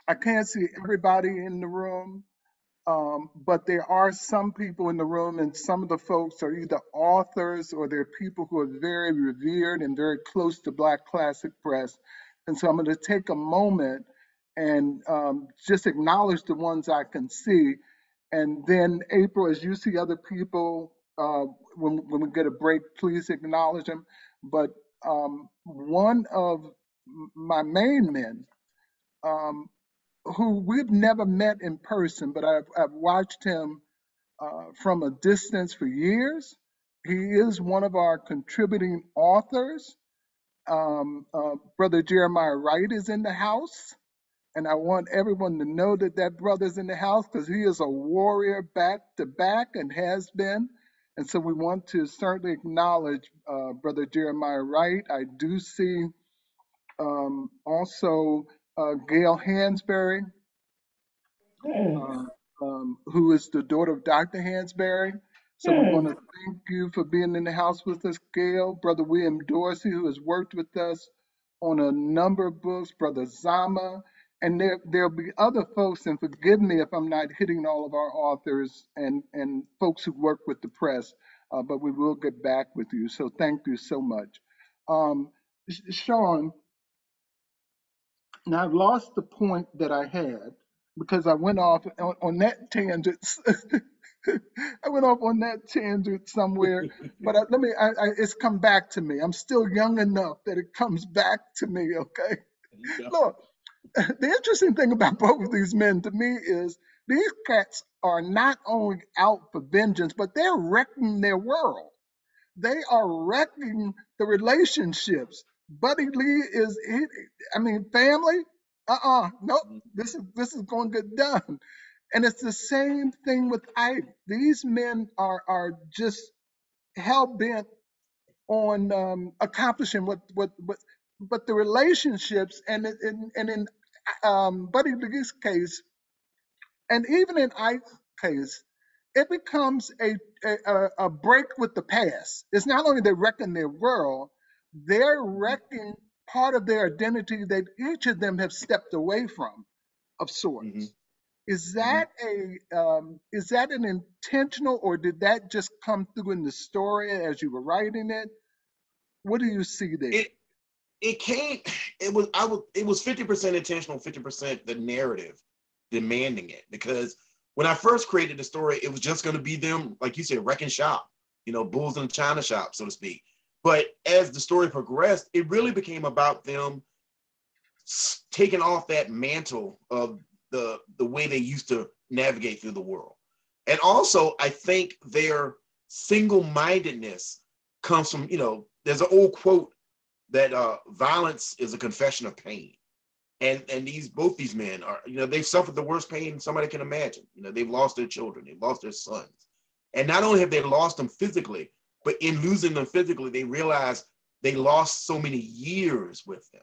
I can't see everybody in the room. But there are some people in the room, and some of the folks are either authors or they're people who are very revered and very close to Black classic press. And so I'm going to take a moment and just acknowledge the ones I can see. And then, April, as you see other people, when we get a break, please acknowledge them. But one of my main men, who we've never met in person, but I've watched him from a distance for years. He is one of our contributing authors. Brother Jeremiah Wright is in the house, and I want everyone to know that brother's in the house because he is a warrior back to back and has been. And so we want to certainly acknowledge Brother Jeremiah Wright. I do see also Gail Hansberry, who is the daughter of Dr. Hansberry. So we want to thank you for being in the house with us, Gail. Brother William Dorsey, who has worked with us on a number of books, Brother Zama, and there'll be other folks, and forgive me if I'm not hitting all of our authors and folks who work with the press, but we will get back with you. So thank you so much. Sean, now I've lost the point that I had because I went off on that tangent. I went off on that tangent somewhere, but it's come back to me. I'm still young enough that it comes back to me, okay? Look, the interesting thing about both of these men to me is these cats are not only out for vengeance, but they're wrecking their world. They are wrecking the relationships. Buddy Lee family. Nope. This is going to get done. And it's the same thing with Ike. These men are just hell bent on accomplishing but the relationships and in Buddy Lee's case, and even in Ike's case, it becomes a break with the past. It's not only they're wrecking their world, they're wrecking part of their identity that each of them have stepped away from, of sorts. Mm-hmm. Is that is that an intentional, or did that just come through in the story as you were writing it? What do you see there? It was 50% intentional, 50% the narrative demanding it. Because when I first created the story, it was just going to be them, like you said, wrecking shop, bulls in the china shop, so to speak. But as the story progressed, it really became about them taking off that mantle of the way they used to navigate through the world. And also, I think their single-mindedness comes from, there's an old quote that violence is a confession of pain. And both these men are, they've suffered the worst pain somebody can imagine. They've lost their children, they've lost their sons. And not only have they lost them physically, but in losing them physically, they realize they lost so many years with them.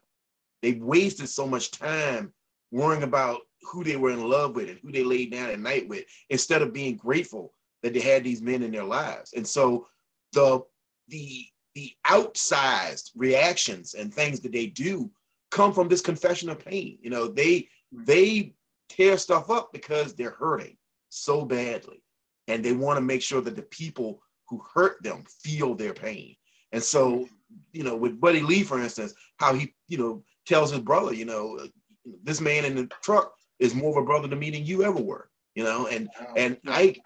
They wasted so much time worrying about who they were in love with and who they laid down at night with, instead of being grateful that they had these men in their lives. And so the outsized reactions and things that they do come from this confession of pain. They tear stuff up because they're hurting so badly, and they want to make sure that the people who hurt them feel their pain. And so, with Buddy Lee, for instance, how he, tells his brother, this man in the truck is more of a brother to me than you ever were, and Ike,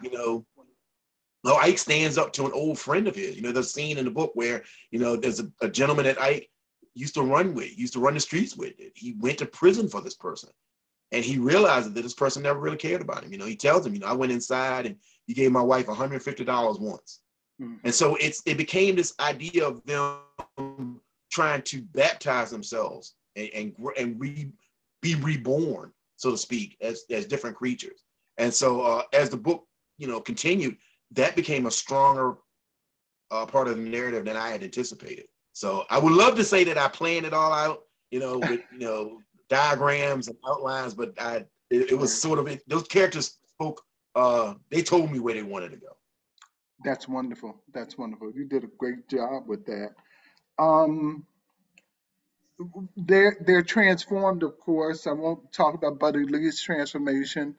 Ike stands up to an old friend of his. There's a scene in the book where, there's a gentleman that Ike used to run the streets with. He went to prison for this person. And he realized that this person never really cared about him. He tells him, I went inside and he gave my wife $150 once. Mm-hmm. And so it became this idea of them trying to baptize themselves and be reborn, so to speak, as different creatures. And so as the book, continued, that became a stronger part of the narrative than I had anticipated. So I would love to say that I planned it all out, with, diagrams and outlines, but it was sort of, those characters spoke, they told me where they wanted to go. That's wonderful. That's wonderful. You did a great job with that. They're transformed, of course. I won't talk about Buddy Lee's transformation,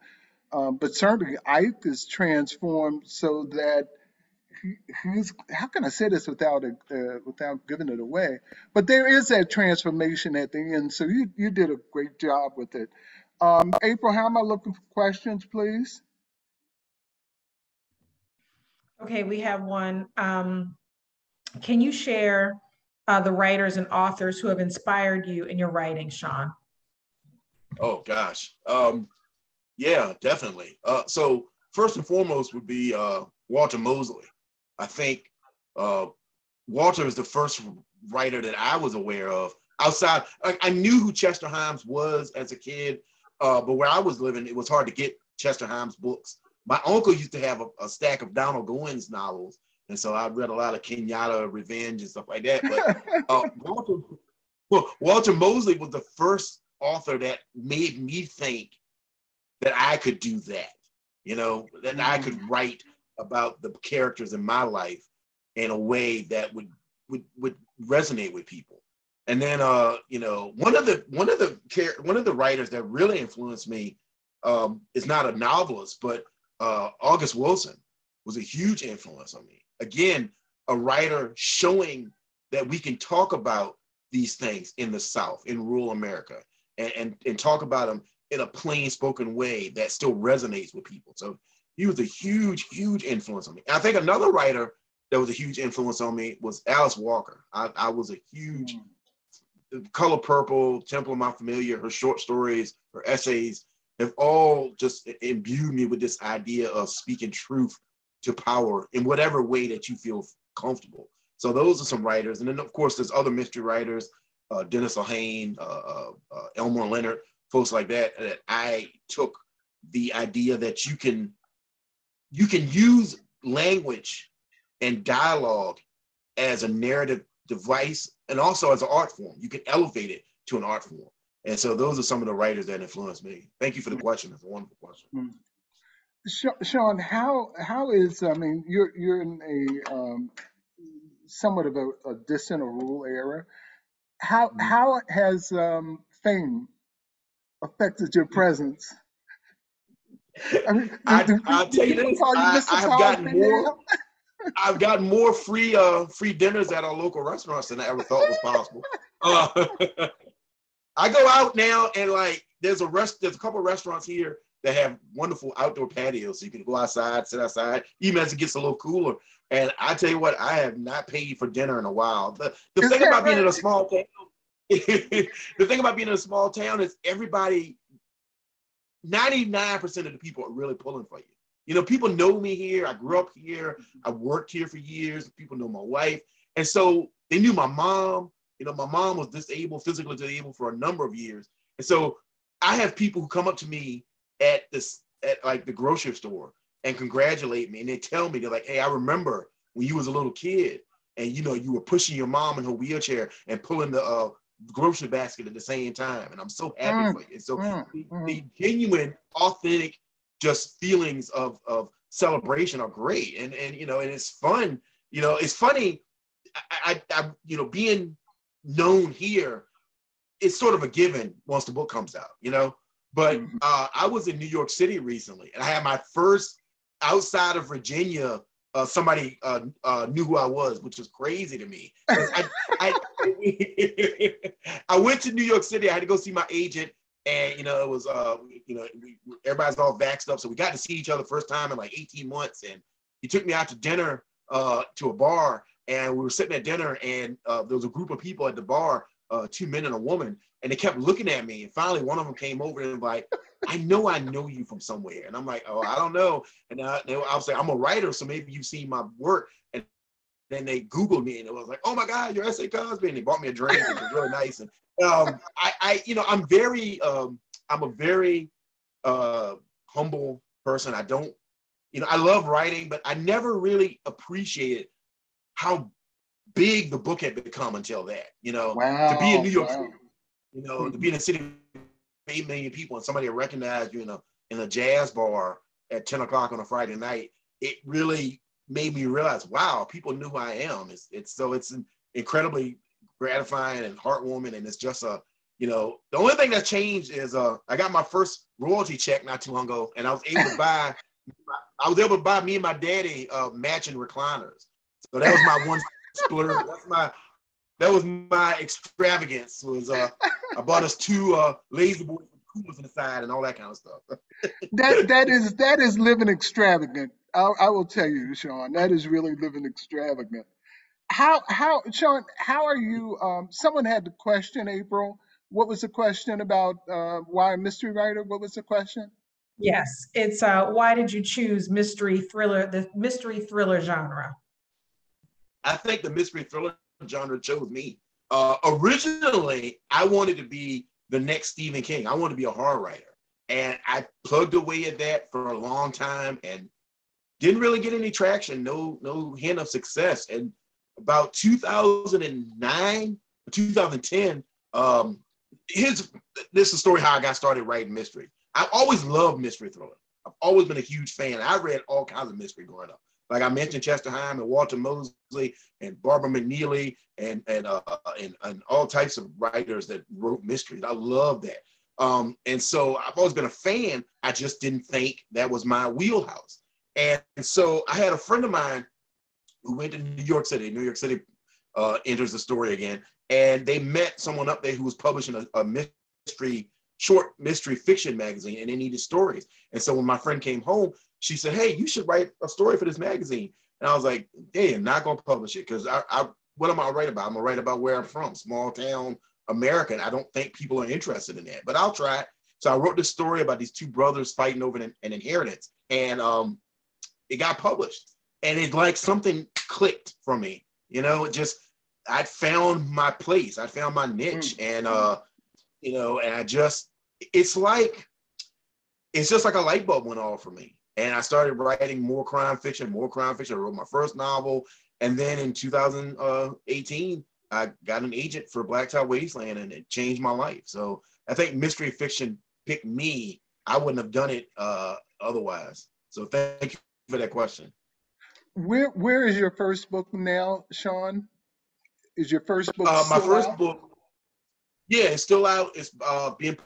but certainly Ike is transformed so that he's, how can I say this without giving it away? But there is that transformation at the end. So you did a great job with it. April, how am I looking for questions, please? Okay, we have one. Can you share the writers and authors who have inspired you in your writing, Sean? Oh gosh, yeah, definitely. So first and foremost would be Walter Mosley. I think Walter is the first writer that I was aware of outside. I knew who Chester Himes was as a kid, but where I was living, it was hard to get Chester Himes books. My uncle used to have a stack of Donald Goins novels, and so I read a lot of Kenyatta Revenge and stuff like that. But Walter Mosley was the first author that made me think that I could do that, that I could write about the characters in my life in a way that would resonate with people. And then you know, one of the writers that really influenced me is not a novelist, but August Wilson was a huge influence on me. Again, a writer showing that we can talk about these things in the South, in rural America, and talk about them in a plain spoken way that still resonates with people. So he was a huge, huge influence on me. And I think another writer that was a huge influence on me was Alice Walker. I was a huge Color Purple, Temple of Mount Familiar, her short stories, her essays have all just imbued me with this idea of speaking truth to power in whatever way that you feel comfortable. So those are some writers. And then of course there's other mystery writers, Dennis Lehane, Elmore Leonard, folks like that I took the idea that you can use language and dialogue as a narrative device and also as an art form. You can elevate it to an art form. And so those are some of the writers that influenced me. Thank you for the question. It's a wonderful question. Sean, how is, I mean, you're in a somewhat of a distant or rural area. How has fame affected your presence? I mean, I'll tell you this, I've gotten more free dinners at our local restaurants than I ever thought was possible. I go out now and like there's a couple of restaurants here that have wonderful outdoor patios, so you can go outside, sit outside, even as it gets a little cooler. And I tell you what, I have not paid for dinner in a while. The thing about being in a small town, the thing about being in a small town is everybody, 99% of the people are really pulling for you. You know, people know me here. I grew up here. I worked here for years. People know my wife. And so they knew my mom. You know, my mom was physically disabled for a number of years. And so I have people who come up to me at like the grocery store and congratulate me. And they tell me, they're like, hey, I remember when you was a little kid and, you know, you were pushing your mom in her wheelchair and pulling the grocery basket at the same time. And I'm so happy for you. And so the genuine, authentic, just feelings of celebration are great. And you know, and it's fun. You know, it's funny. I you know, being known here, it's sort of a given once the book comes out, you know. But I was in New York City recently, and I had my first outside of Virginia. Somebody knew who I was, which was crazy to me. I went to New York City. I had to go see my agent, and you know, it was you know, everybody's all vaxxed up, so we got to see each other first time in like 18 months. And he took me out to dinner to a bar, and we were sitting at dinner, and there was a group of people at the bar, 2 men and a woman, and they kept looking at me. And finally, one of them came over and was like, I know you from somewhere. And I'm like, oh, I don't know. And I was like, I'm a writer, so maybe you've seen my work. And then they Googled me, and it was like, oh my God, you're SA Cosby. And they bought me a drink, which was really nice. And I you know, I'm a very humble person. I don't, you know, I love writing, but I never really appreciated how big the book had become until that, you know. To be in New York City, you know, to be in a city of 8 million people and somebody recognized you in a jazz bar at 10 o'clock on a Friday night, it really made me realize, wow, people knew who I am. It's incredibly gratifying and heartwarming, and it's just you know, the only thing that changed is I got my first royalty check not too long ago, and I was able to buy me and my daddy matching recliners. So that was my one splurge. That was my extravagance. Was I bought us 2 lazy boys with coolers on the side and all that kind of stuff. that is living extravagant. I will tell you, Sean, that is really living extravagant. How Sean, how are you? Someone had the question, April. What was the question about why a mystery writer? What was the question? Yes, it's why did you choose the mystery thriller genre? I think the mystery thriller genre chose me. Originally, I wanted to be the next Stephen King. I wanted to be a horror writer. And I plugged away at that for a long time and didn't really get any traction, no hint of success. And about 2009, 2010, this is a story how I got started writing mystery. I've always loved mystery thriller. I've always been a huge fan. I read all kinds of mystery growing up. Like I mentioned, Chester Himes and Walter Mosley and Barbara McNeely and all types of writers that wrote mysteries. I love that. And so I've always been a fan. I just didn't think that was my wheelhouse. And so I had a friend of mine who went to New York City. New York City enters the story again. And they met someone up there who was publishing a short mystery fiction magazine, and they needed stories. And so when my friend came home, she said, "Hey, you should write a story for this magazine." And I was like, "Hey, I'm not gonna publish it, because what am I write about? I'm gonna write about where I'm from, small town America. And I don't think people are interested in that, but I'll try it." So I wrote this story about these two brothers fighting over an inheritance, and it got published. And it like something clicked for me, you know. It just, I found my place, I found my niche, and you know, and it's just like a light bulb went off for me. And I started writing more crime fiction. I wrote my first novel. And then in 2018, I got an agent for Blacktop Wasteland, and it changed my life. So I think mystery fiction picked me. I wouldn't have done it otherwise. So thank you for that question. Where is your first book now, Sean? Is your first book my first out? book, yeah, it's still out. It's being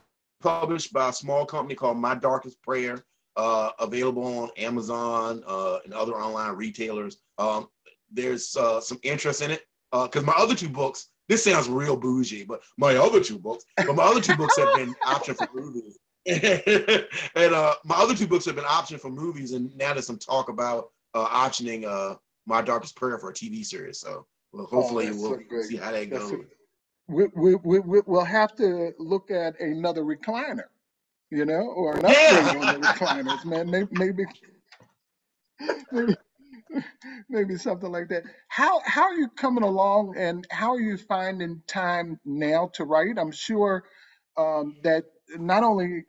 published by a small company called My Darkest Prayer, available on Amazon and other online retailers. There's some interest in it, because my other two books, this sounds real bougie, but my other two books have been optioned for movies. And my other two books have been optioned for movies, and now there's some talk about optioning My Darkest Prayer for a TV series. So hopefully we'll see how that goes. We'll have to look at another recliner, you know, or an upgrade on the recliners, man. Maybe something like that. How are you coming along, and how are you finding time now to write? I'm sure that not only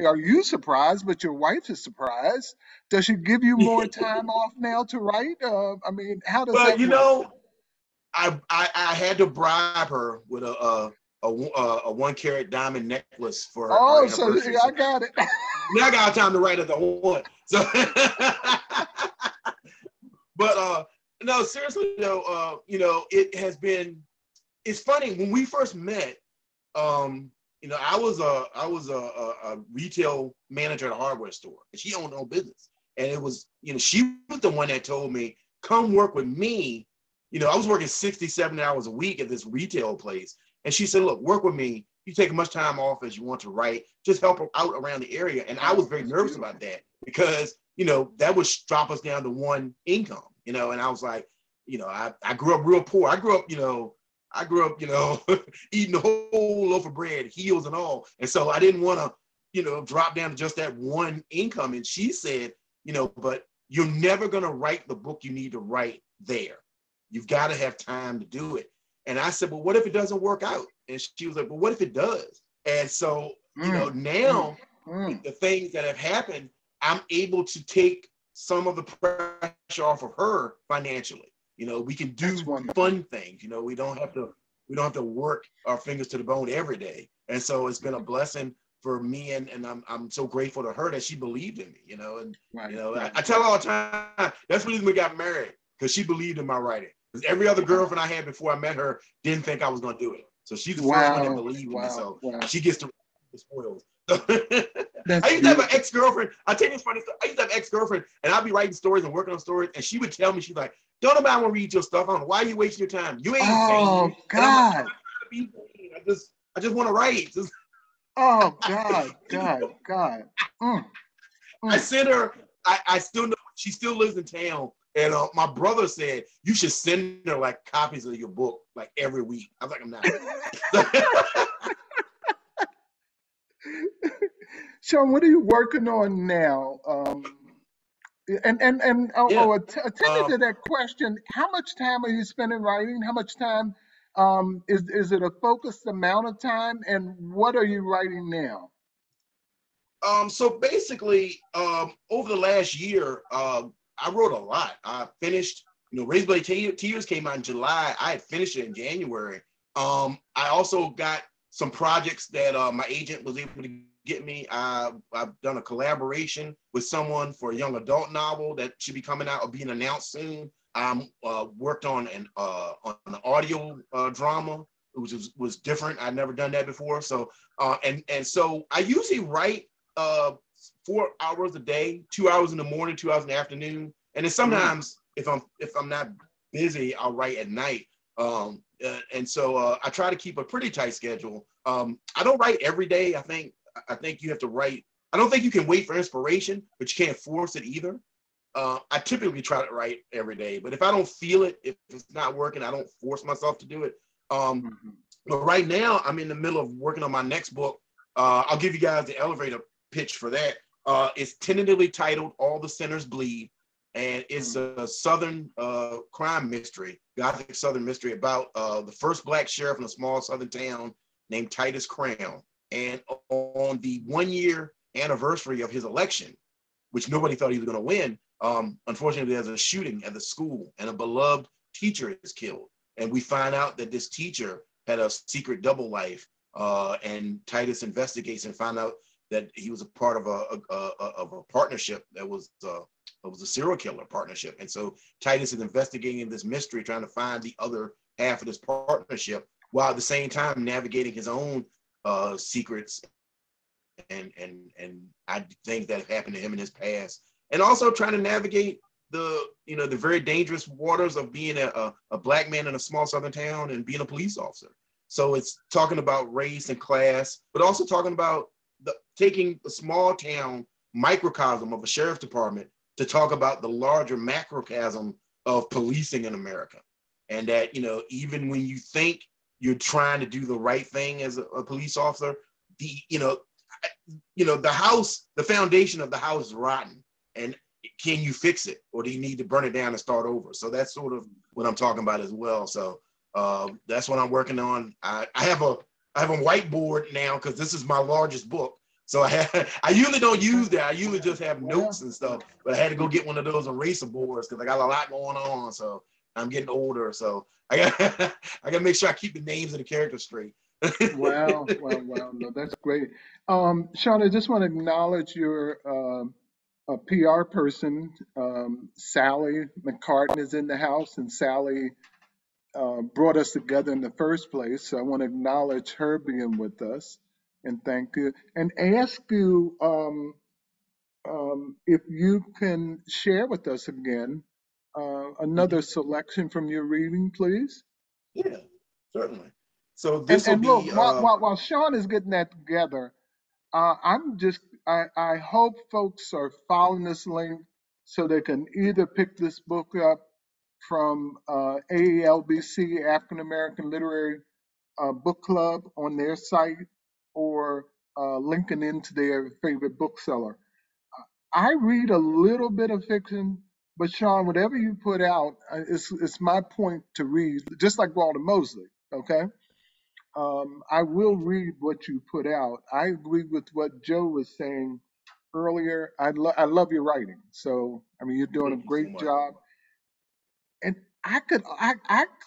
are you surprised, but your wife is surprised. Does she give you more time off now to write? I mean, how does that work? You know, I had to bribe her with a 1-carat diamond necklace for our anniversary. So I got it. Now I got time to write at the one. So, but no, seriously though, you know, it's funny when we first met. You know, I was a retail manager at a hardware store, and she owned her own business. And it was, you know, she was the one that told me, "Come work with me." You know, I was working 60, 70 hours a week at this retail place. And she said, "Look, work with me. You take as much time off as you want to write. Just help her out around the area." And I was very nervous about that, because, you know, that would drop us down to one income, you know. And I was like, you know, I grew up real poor. I grew up, you know, eating a whole loaf of bread, heels and all. And so I didn't want to, you know, drop down to just that one income. And she said, you know, "But you're never going to write the book you need to write there. You've got to have time to do it." And I said, "Well, what if it doesn't work out?" And she was like, "Well, what if it does?" And so, you know, now the things that have happened, I'm able to take some of the pressure off of her financially. You know, we can do fun things. You know, we don't have to work our fingers to the bone every day. And so it's been a blessing for me, and I'm so grateful to her that she believed in me. You know, and you know, I tell her all the time, that's the reason we got married, because she believed in my writing. Because every other girlfriend I had before I met her didn't think I was going to do it. So she's the first one that believed in me. So she gets the spoils. I used to have an ex-girlfriend. I'll tell you this funny story. I used to have an ex-girlfriend, and I'd be writing stories and working on stories, and she would tell me, she's like, "Don't nobody want to read your stuff. I don't know why you wasting your time. You ain't vain." God. And I'm like, "I'm not trying to be vain. I just want to write." Oh God. I sent her. I still know she still lives in town. And my brother said, "You should send her like copies of your book like every week." I was like, "I'm not." Sean, what are you working on now? Attending to that question, how much time are you spending writing? How much time is it a focused amount of time? And what are you writing now? So basically, over the last year, I wrote a lot. I finished, you know, Razorblade Tears came out in July. I had finished it in January. I also got some projects that my agent was able to get me. I've done a collaboration with someone for a young adult novel that should be coming out or being announced soon. I'm worked on an audio drama, which was different. I'd never done that before. So and so I usually write 4 hours a day, 2 hours in the morning, 2 hours in the afternoon, and then sometimes if I'm not busy, I'll write at night. And so I try to keep a pretty tight schedule. I don't write every day. I think you have to write. I don't think you can wait for inspiration, but you can't force it either. I typically try to write every day, but if I don't feel it, if it's not working, I don't force myself to do it. But right now, I'm in the middle of working on my next book. I'll give you guys the elevator pitch for that. It's tentatively titled All the Sinners Bleed, and it's a Southern crime mystery, Gothic Southern mystery about the first Black sheriff in a small Southern town named Titus Crown. And on the 1-year anniversary of his election, which nobody thought he was going to win, unfortunately, there's a shooting at the school and a beloved teacher is killed. And we find out that this teacher had a secret double life, and Titus investigates and find out that he was a part of a partnership that was a serial killer partnership. And so Titus is investigating this mystery, trying to find the other half of this partnership, while at the same time navigating his own secrets and I think that happened to him in his past, and also trying to navigate the very dangerous waters of being a Black man in a small Southern town and being a police officer. So it's talking about race and class, but also talking about taking a small town microcosm of a sheriff's department to talk about the larger macrocosm of policing in America. And that, even when you think you're trying to do the right thing as a police officer, the foundation of the house is rotten. And can you fix it, or do you need to burn it down and start over? So that's sort of what I'm talking about as well. So that's what I'm working on. I have a whiteboard now because this is my largest book. So I usually don't use that. I usually just have notes and stuff, but I had to go get one of those eraser boards because I got a lot going on. So I'm getting older. So I got to make sure I keep the names of the characters straight. Wow. No, that's great. Sean, I just want to acknowledge your a PR person. Sally McCartan is in the house, and Sally brought us together in the first place. So I want to acknowledge her being with us and thank you. And ask you if you can share with us again another selection from your reading, please. Yeah, certainly. So this will be. Look, while Sean is getting that together, I hope folks are following this link so they can either pick this book up from AALBC, African American Literary Book Club, on their site, or linking into their favorite bookseller. I read a little bit of fiction, but Sean, whatever you put out, it's my point to read, just like Walter Mosley, okay? I will read what you put out. I agree with what Joe was saying earlier. I love your writing. So, I mean, you're doing a great job. And I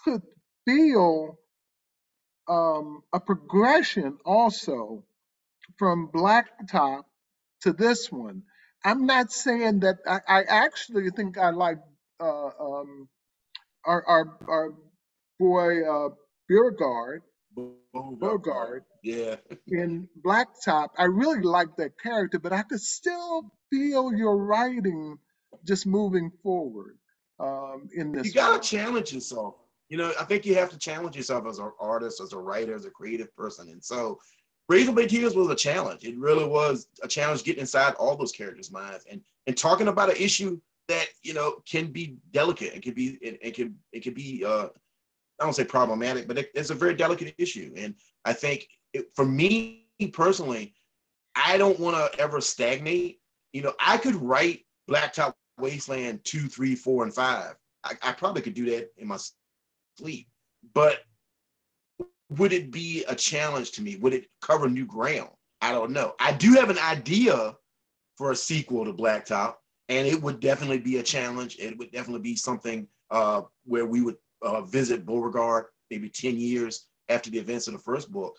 could feel a progression also from Blacktop to this one. I'm not saying that I actually think I like our boy Beauregard. Yeah. In Blacktop, I really like that character, but I could still feel your writing just moving forward in this. You gotta challenge yourself. I think you have to challenge yourself as an artist, as a writer, as a creative person. And so Razorblade Tears was a challenge. It really was a challenge getting inside all those characters' minds and talking about an issue that can be delicate. It can be I don't say problematic, but it's a very delicate issue. And I think for me personally, I don't want to ever stagnate. I could write Blacktop Wasteland 2, 3, 4, and 5. I probably could do that in my sleep. But would it be a challenge to me? Would it cover new ground? I don't know. I do have an idea for a sequel to Blacktop, and it would definitely be a challenge. It would definitely be something where we would visit Beauregard maybe 10 years after the events of the first book.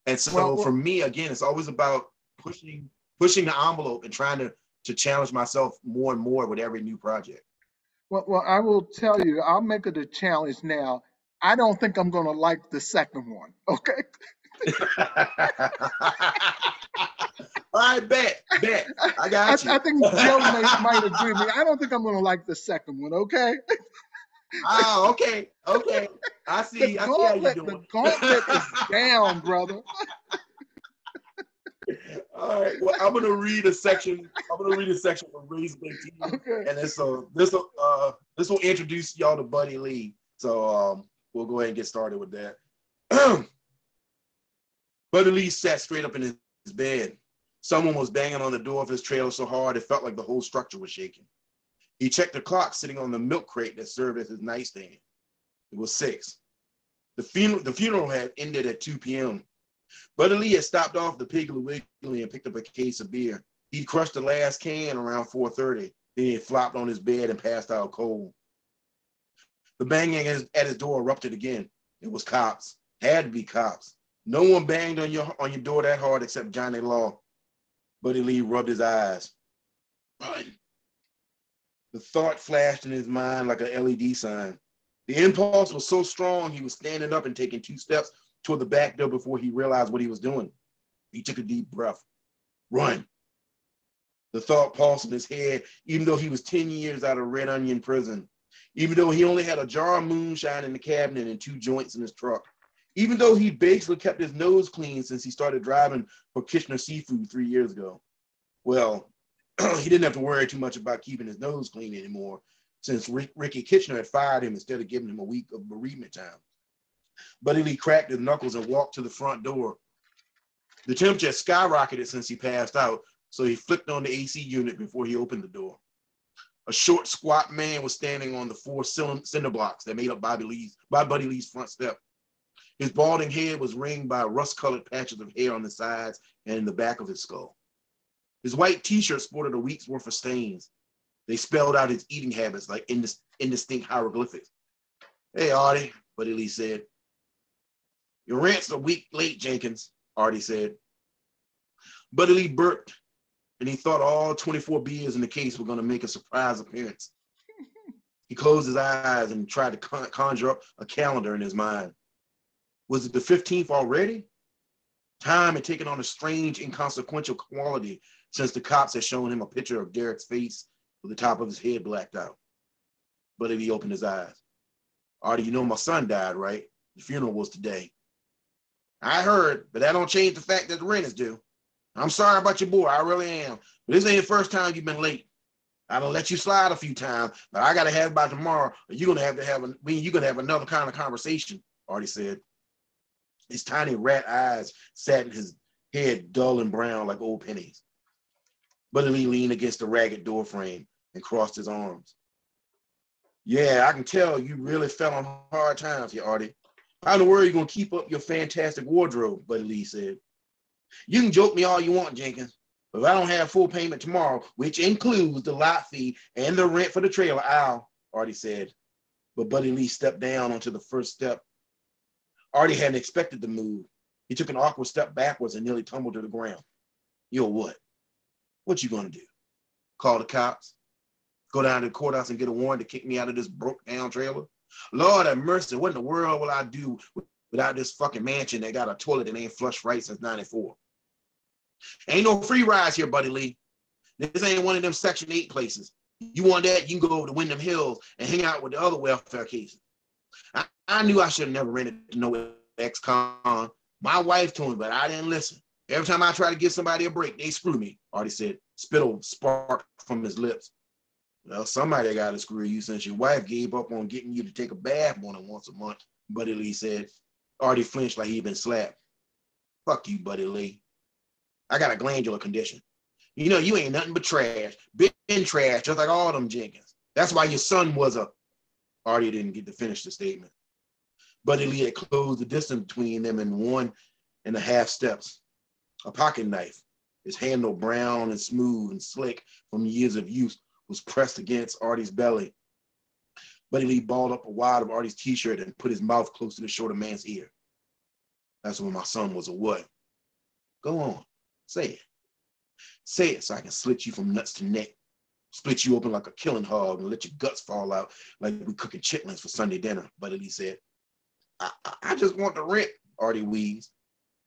And so for me, again, it's always about pushing the envelope and trying to challenge myself more and more with every new project. Well, I will tell you, I'll make it a challenge now. I don't think I'm going to like the second one. Okay. All right, bet. I got you. I think Joe might agree with me. I don't think I'm going to like the second one. Okay. Oh, okay. I see how you're doing. The gauntlet is down, brother. All right. Well, I'm gonna read a section. from Razorblade Tears, Okay. and this will introduce y'all to Buddy Lee. So we'll go ahead and get started with that. Buddy Lee sat straight up in his bed. Someone was banging on the door of his trailer so hard it felt like the whole structure was shaking. He checked the clock sitting on the milk crate that served as his nightstand. It was 6. The funeral had ended at 2 p.m. Buddy Lee had stopped off the Piggly Wiggly and picked up a case of beer. He'd crushed the last can around 4:30. Then he flopped on his bed and passed out cold. The banging at his door erupted again. It was cops. Had to be cops. No one banged on your door that hard except Johnny Law. Buddy Lee rubbed his eyes. Run. The thought flashed in his mind like an LED sign. The impulse was so strong he was standing up and taking 2 steps toward the back door before he realized what he was doing. He took a deep breath. Run. The thought pulsed in his head, even though he was 10 years out of Red Onion prison, even though he only had a jar of moonshine in the cabinet and 2 joints in his truck, even though he basically kept his nose clean since he started driving for Kitchener Seafood 3 years ago. Well, he didn't have to worry too much about keeping his nose clean anymore since Ricky Kitchener had fired him instead of giving him a week of bereavement time. Buddy Lee cracked his knuckles and walked to the front door. The temperature had skyrocketed since he passed out, so he flicked on the AC unit before he opened the door. A short, squat man was standing on the 4 cinder blocks that made up Buddy Lee's front step. His balding head was ringed by rust-colored patches of hair on the sides and in the back of his skull. His white t-shirt sported a week's worth of stains. They spelled out his eating habits like indistinct hieroglyphics. Hey, Artie, Buddy Lee said. Your rent's a week late, Jenkins, Artie said. Buddy Lee burped, and he thought all 24 beers in the case were going to make a surprise appearance. He closed his eyes and tried to conjure up a calendar in his mind. Was it the 15th already? Time had taken on a strange, inconsequential quality since the cops had shown him a picture of Derek's face with the top of his head blacked out. Buddy Lee opened his eyes. Artie, you know my son died, right? The funeral was today. I heard, but that don't change the fact that the rent is due. I'm sorry about your boy, I really am. But this ain't the first time you've been late. I done let you slide a few times, but I gotta have it by tomorrow, or you're gonna have another kind of conversation, Artie said. His tiny rat eyes sat in his head, dull and brown like old pennies. Buddy Lee leaned against the ragged door frame and crossed his arms. Yeah, I can tell you really fell on hard times here, Artie. How in the world are you gonna keep up your fantastic wardrobe? Buddy Lee said. You can joke me all you want, Jenkins, but if I don't have full payment tomorrow, which includes the lot fee and the rent for the trailer, Artie said. But Buddy Lee stepped down onto the first step. Artie hadn't expected the move. He took an awkward step backwards and nearly tumbled to the ground. Yo, what? What you gonna do? Call the cops? Go down to the courthouse and get a warrant to kick me out of this broke down trailer? Lord have mercy, what in the world will I do without this fucking mansion that got a toilet that ain't flushed right since 94? Ain't no free rides here, Buddy Lee. This ain't one of them Section 8 places. You want that, you can go over to Windham Hills and hang out with the other welfare cases. I knew I should have never rented to no ex-con. My wife told me, but I didn't listen. Every time I try to give somebody a break, they screw me, Artie said. Spittle sparked from his lips. Well, somebody got to screw you since your wife gave up on getting you to take a bath more than once a month, Buddy Lee said. Artie flinched like he'd been slapped. Fuck you, Buddy Lee. I got a glandular condition. You know, you ain't nothing but trash. Been trash, just like all them Jenkins. That's why your son was a... Artie didn't get to finish the statement. Buddy Lee had closed the distance between them in 1.5 steps. A pocket knife, its handle brown and smooth and slick from years of use, was pressed against Artie's belly. Buddy Lee balled up a wad of Artie's t-shirt and put his mouth close to the shorter man's ear. That's when my son was a what? Go on, say it. Say it so I can slit you from nuts to neck, split you open like a killing hog and let your guts fall out like we cooking chitlins for Sunday dinner. Buddy Lee said, I just want the rent, Artie wheezed.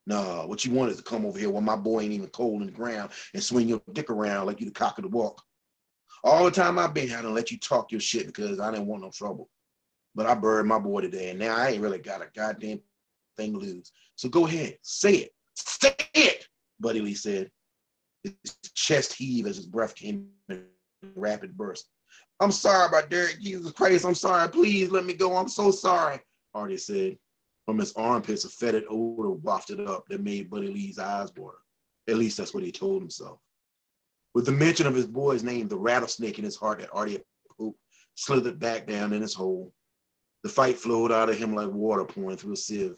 No, what you want is to come over here while my boy ain't even cold in the ground and swing your dick around like you the cock of the walk. All the time I've been here, I done let you talk your shit because I didn't want no trouble. But I buried my boy today, and now I ain't really got a goddamn thing to lose. So go ahead, say it. Say it, Buddy Lee said. His chest heaved as his breath came in a rapid burst. I'm sorry about Derek. Jesus Christ, I'm sorry. Please let me go. I'm so sorry, Artie said. From his armpits, a fetid odor wafted up that made Buddy Lee's eyes water. At least that's what he told himself. With the mention of his boy's name, the rattlesnake in his heart that Artie had poked slithered back down in his hole. The fight flowed out of him like water pouring through a sieve.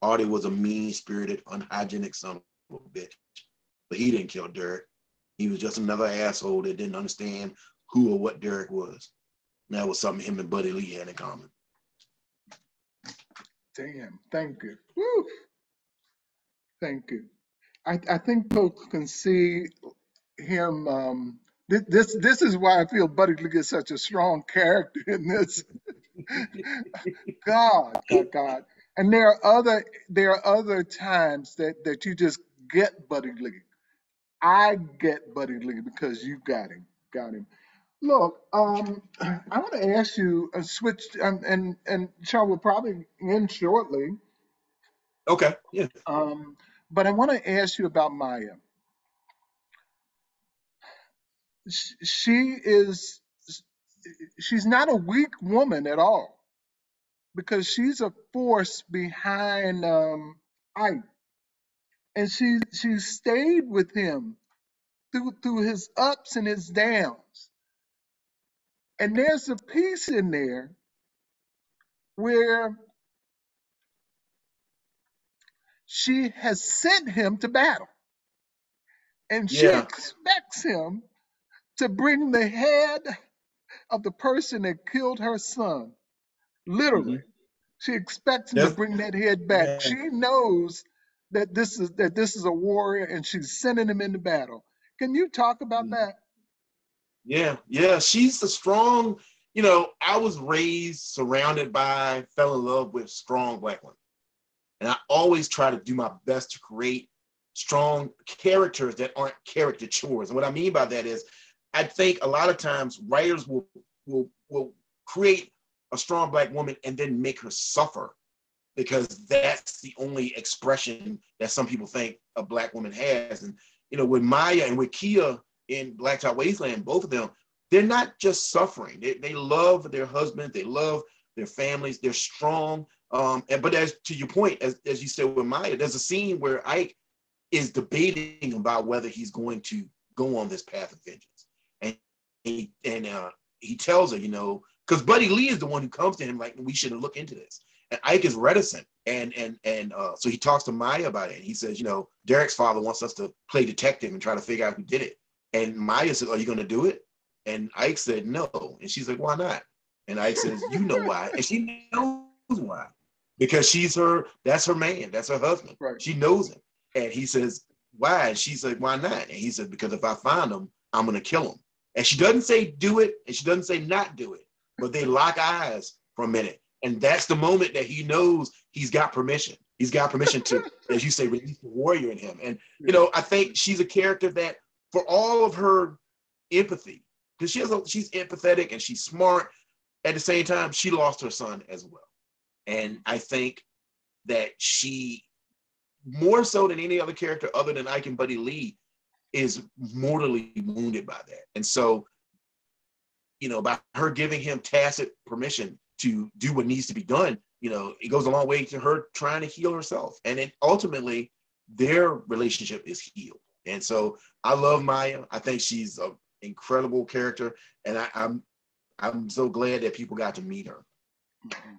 Artie was a mean-spirited, unhygienic son of a bitch. But he didn't kill Derek. He was just another asshole that didn't understand who or what Derek was. And that was something him and Buddy Lee had in common. Damn, thank you. Woo. Thank you. I think folks can see him. This is why I feel Buddy Lee is such a strong character in this. God. And there are other times that you just get Buddy Lee. I get Buddy Lee because you got him. Look, I want to ask you a switch, and Sean will probably end shortly. Okay, yeah. But I want to ask you about Maya. She's not a weak woman at all, because she's a force behind Ike, and she stayed with him through his ups and his downs. And there's a piece in there where she has sent him to battle, and she expects him to bring the head of the person that killed her son. Literally, she expects him to bring that head back. Yeah. She knows that this is a warrior, and she's sending him into battle. Can you talk about that? Yeah. She's a strong. I was raised, surrounded by, fell in love with strong Black women. And I always try to do my best to create strong characters that aren't caricatures. And what I mean by that is, I think a lot of times writers will create a strong Black woman and then make her suffer, because that's the only expression that some people think a Black woman has. And, with Maya and with Kia in Blacktop Wasteland, both of them, they're not just suffering. They love their husbands. They love their families. They're strong. But as to your point, as you said with Maya, there's a scene where Ike is debating about whether he's going to go on this path of vengeance, and he tells her, because Buddy Lee is the one who comes to him like, we shouldn't look into this, and Ike is reticent, and so he talks to Maya about it, and he says, Derek's father wants us to play detective and try to figure out who did it, and Maya says, are you going to do it? And Ike said no, and she's like, why not? And Ike says, you know why, and she knows why. Because that's her man, that's her husband. Right. She knows him. And he says, why? And she's like, why not? And he said, because if I find him, I'm going to kill him. And she doesn't say do it, and she doesn't say not do it, but they lock eyes for a minute. And that's the moment that he knows he's got permission. He's got permission to, as you say, release the warrior in him. And, I think she's a character that, for all of her empathy, because she's empathetic and she's smart, at the same time, she lost her son as well. And I think that she, more so than any other character other than Ike and Buddy Lee, is mortally wounded by that. And so, by her giving him tacit permission to do what needs to be done, it goes a long way to her trying to heal herself. And then ultimately, their relationship is healed. And so I love Maya. I think she's an incredible character. And I'm so glad that people got to meet her. Mm-hmm.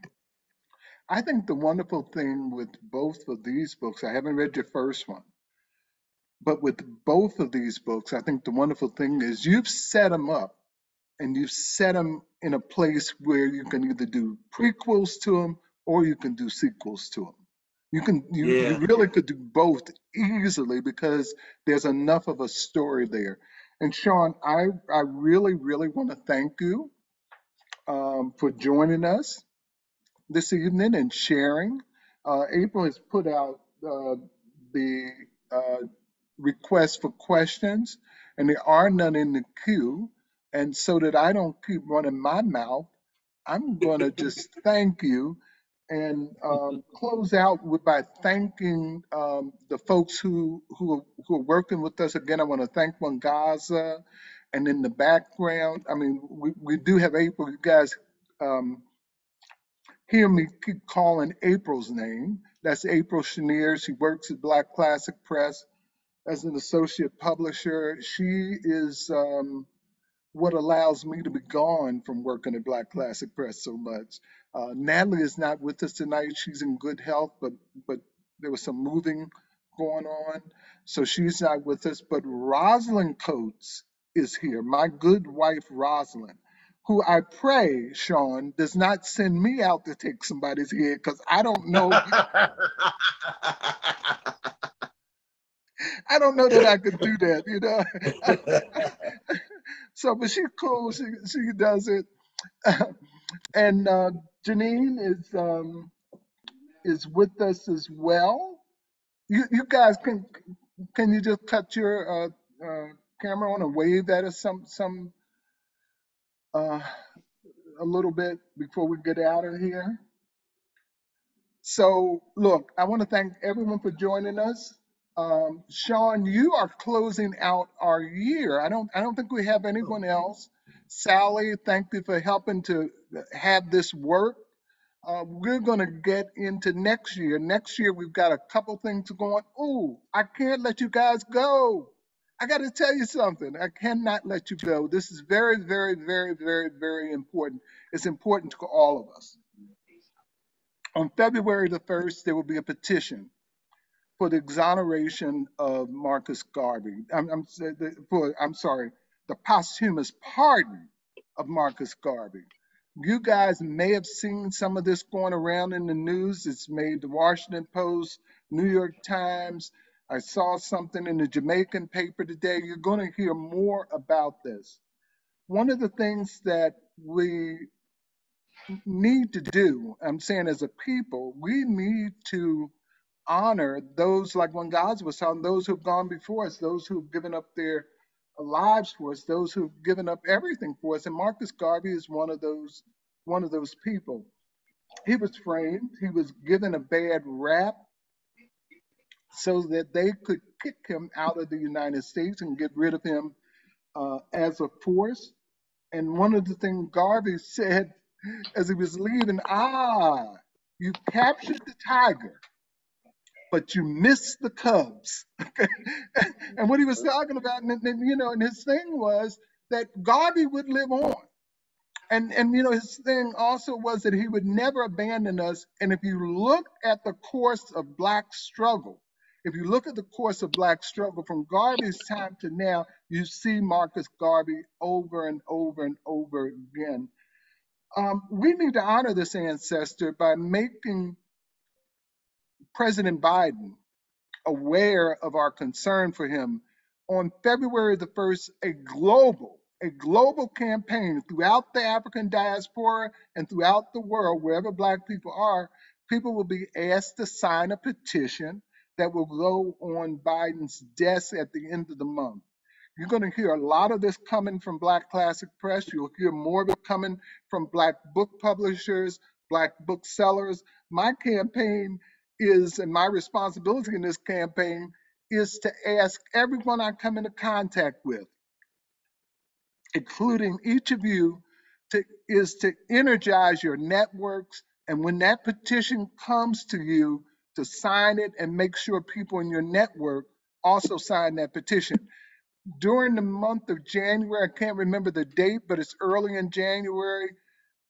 I think the wonderful thing with both of these books, I haven't read your first one, but with both of these books, I think the wonderful thing is you've set them up, and you've set them in a place where you can either do prequels to them or you can do sequels to them. You really could do both easily because there's enough of a story there. And Sean, I really, really want to thank you for joining us this evening and sharing. April has put out the request for questions, and there are none in the queue. And so that I don't keep running my mouth, I'm going to just thank you and close out by thanking the folks who are working with us. Again, I want to thank Wangaza, and in the background, I mean, we do have April. You guys hear me keep calling April's name. That's April Chenier. She works at Black Classic Press as an associate publisher. She is what allows me to be gone from working at Black Classic Press so much. Natalie is not with us tonight. She's in good health, but there was some moving going on, so she's not with us. But Rosalind Coates is here, my good wife Rosalind, who I pray, Sean, does not send me out to take somebody's head, because I don't know. I don't know that I could do that, you know. So, but she's cool. She does it. And Janine is with us as well. You guys can you just cut your camera on and wave at us some a little bit before we get out of here? So look, I want to thank everyone for joining us. Sean, you are closing out our year. I don't think we have anyone else. Sally, thank you for helping to have this work. We're going to get into next year. Next year, we've got a couple things going. Oh, I can't let you guys go. I got to tell you something. I cannot let you go. This is very, very, very, very, very important. It's important to all of us. On February the 1st, there will be a petition for the exoneration of Marcus Garvey. I'm sorry, the posthumous pardon of Marcus Garvey. You guys may have seen some of this going around in the news. It's made the Washington Post, New York Times. I saw something in the Jamaican paper today. You're going to hear more about this. One of the things that we need to do, I'm saying as a people, we need to honor those, like when God was talking, those who've gone before us, those who've given up their lives for us, those who've given up everything for us. And Marcus Garvey is one of those people. He was framed, he was given a bad rap so that they could kick him out of the United States and get rid of him as a force. And one of the things Garvey said as he was leaving, you captured the tiger, but you missed the cubs. And what he was talking about, and his thing was that Garvey would live on. And his thing also was that he would never abandon us. And if you look at the course of Black struggle, from Garvey's time to now, you see Marcus Garvey over and over and over again. We need to honor this ancestor by making President Biden aware of our concern for him. On February the 1st, a global campaign throughout the African diaspora and throughout the world, wherever Black people are, people will be asked to sign a petition that will go on Biden's desk at the end of the month. You're going to hear a lot of this coming from Black Classic Press. You'll hear more of it coming from Black book publishers, Black booksellers. My campaign is, and my responsibility in this campaign is to ask everyone I come into contact with, including each of you, to energize your networks. And when that petition comes to you, to sign it and make sure people in your network also sign that petition. During the month of January, I can't remember the date, but it's early in January,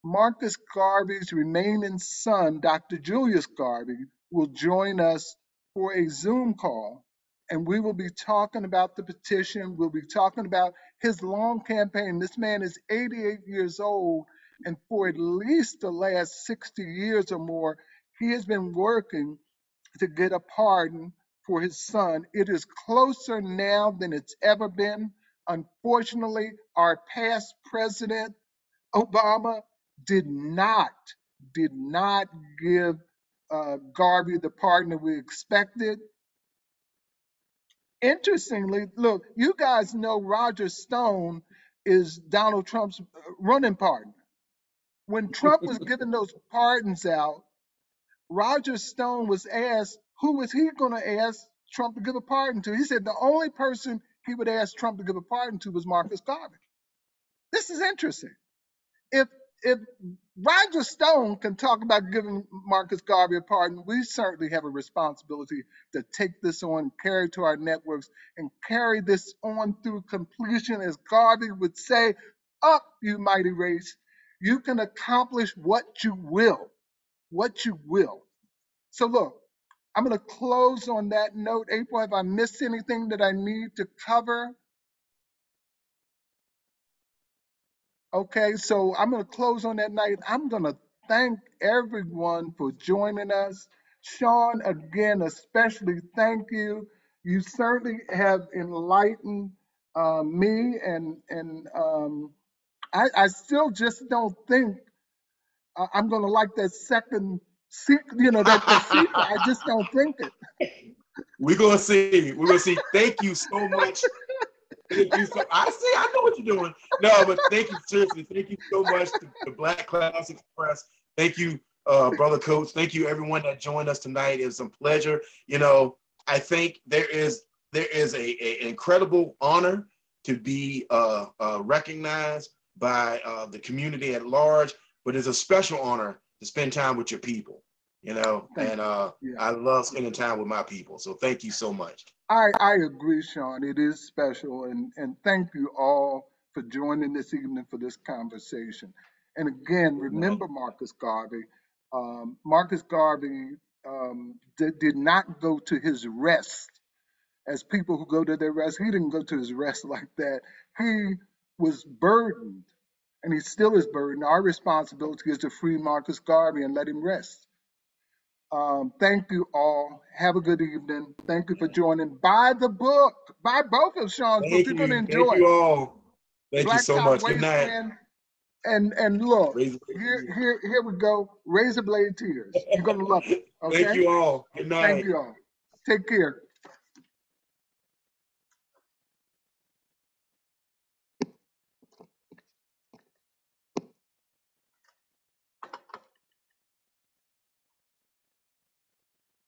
Marcus Garvey's remaining son, Dr. Julius Garvey, will join us for a Zoom call. And we will be talking about the petition. We'll be talking about his long campaign. This man is 88 years old, and for at least the last 60 years or more, he has been working to get a pardon for his son. It is closer now than it's ever been. Unfortunately, our past president, Obama, did not give Garvey the pardon that we expected. Interestingly, look, you guys know Roger Stone is Donald Trump's running partner. When Trump was giving those pardons out, Roger Stone was asked, who was he going to ask Trump to give a pardon to? He said the only person he would ask Trump to give a pardon to was Marcus Garvey. This is interesting. If Roger Stone can talk about giving Marcus Garvey a pardon, we certainly have a responsibility to take this on, carry it to our networks, and carry this on through completion. As Garvey would say, up, you mighty race. You can accomplish what you will. So look, I'm going to close on that note. April, have I missed anything that I need to cover? Okay, so I'm going to close on that night. I'm going to thank everyone for joining us. Sean, again, especially thank you. You certainly have enlightened me, and I still just don't think I'm going to like that second, that sequel. I just don't think it. We're going to see. We're going to see. Thank you so much. Thank you so. I know what you're doing. No, but thank you, seriously. Thank you so much to the Black Classics Press. Thank you, Brother Coach. Thank you, everyone that joined us tonight. It was a pleasure. I think there is an incredible honor to be recognized by the community at large, but it's a special honor to spend time with your people. I love spending time with my people. So thank you so much. I agree, Sean. It is special, and thank you all for joining this evening for this conversation. And again, remember Marcus Garvey. Marcus Garvey did not go to his rest as people who go to their rest. He didn't go to his rest like that. He was burdened, and he still is burdened. Our responsibility is to free Marcus Garvey and let him rest. Thank you all. Have a good evening. Thank you for joining. Buy the book. Buy both of Sean's books. You're going to enjoy it. Thank you all. Thank you so much. Good night. And look, here we go. Razorblade Tears. You're going to love it. Okay? Thank you all. Good night. Thank you all. Take care.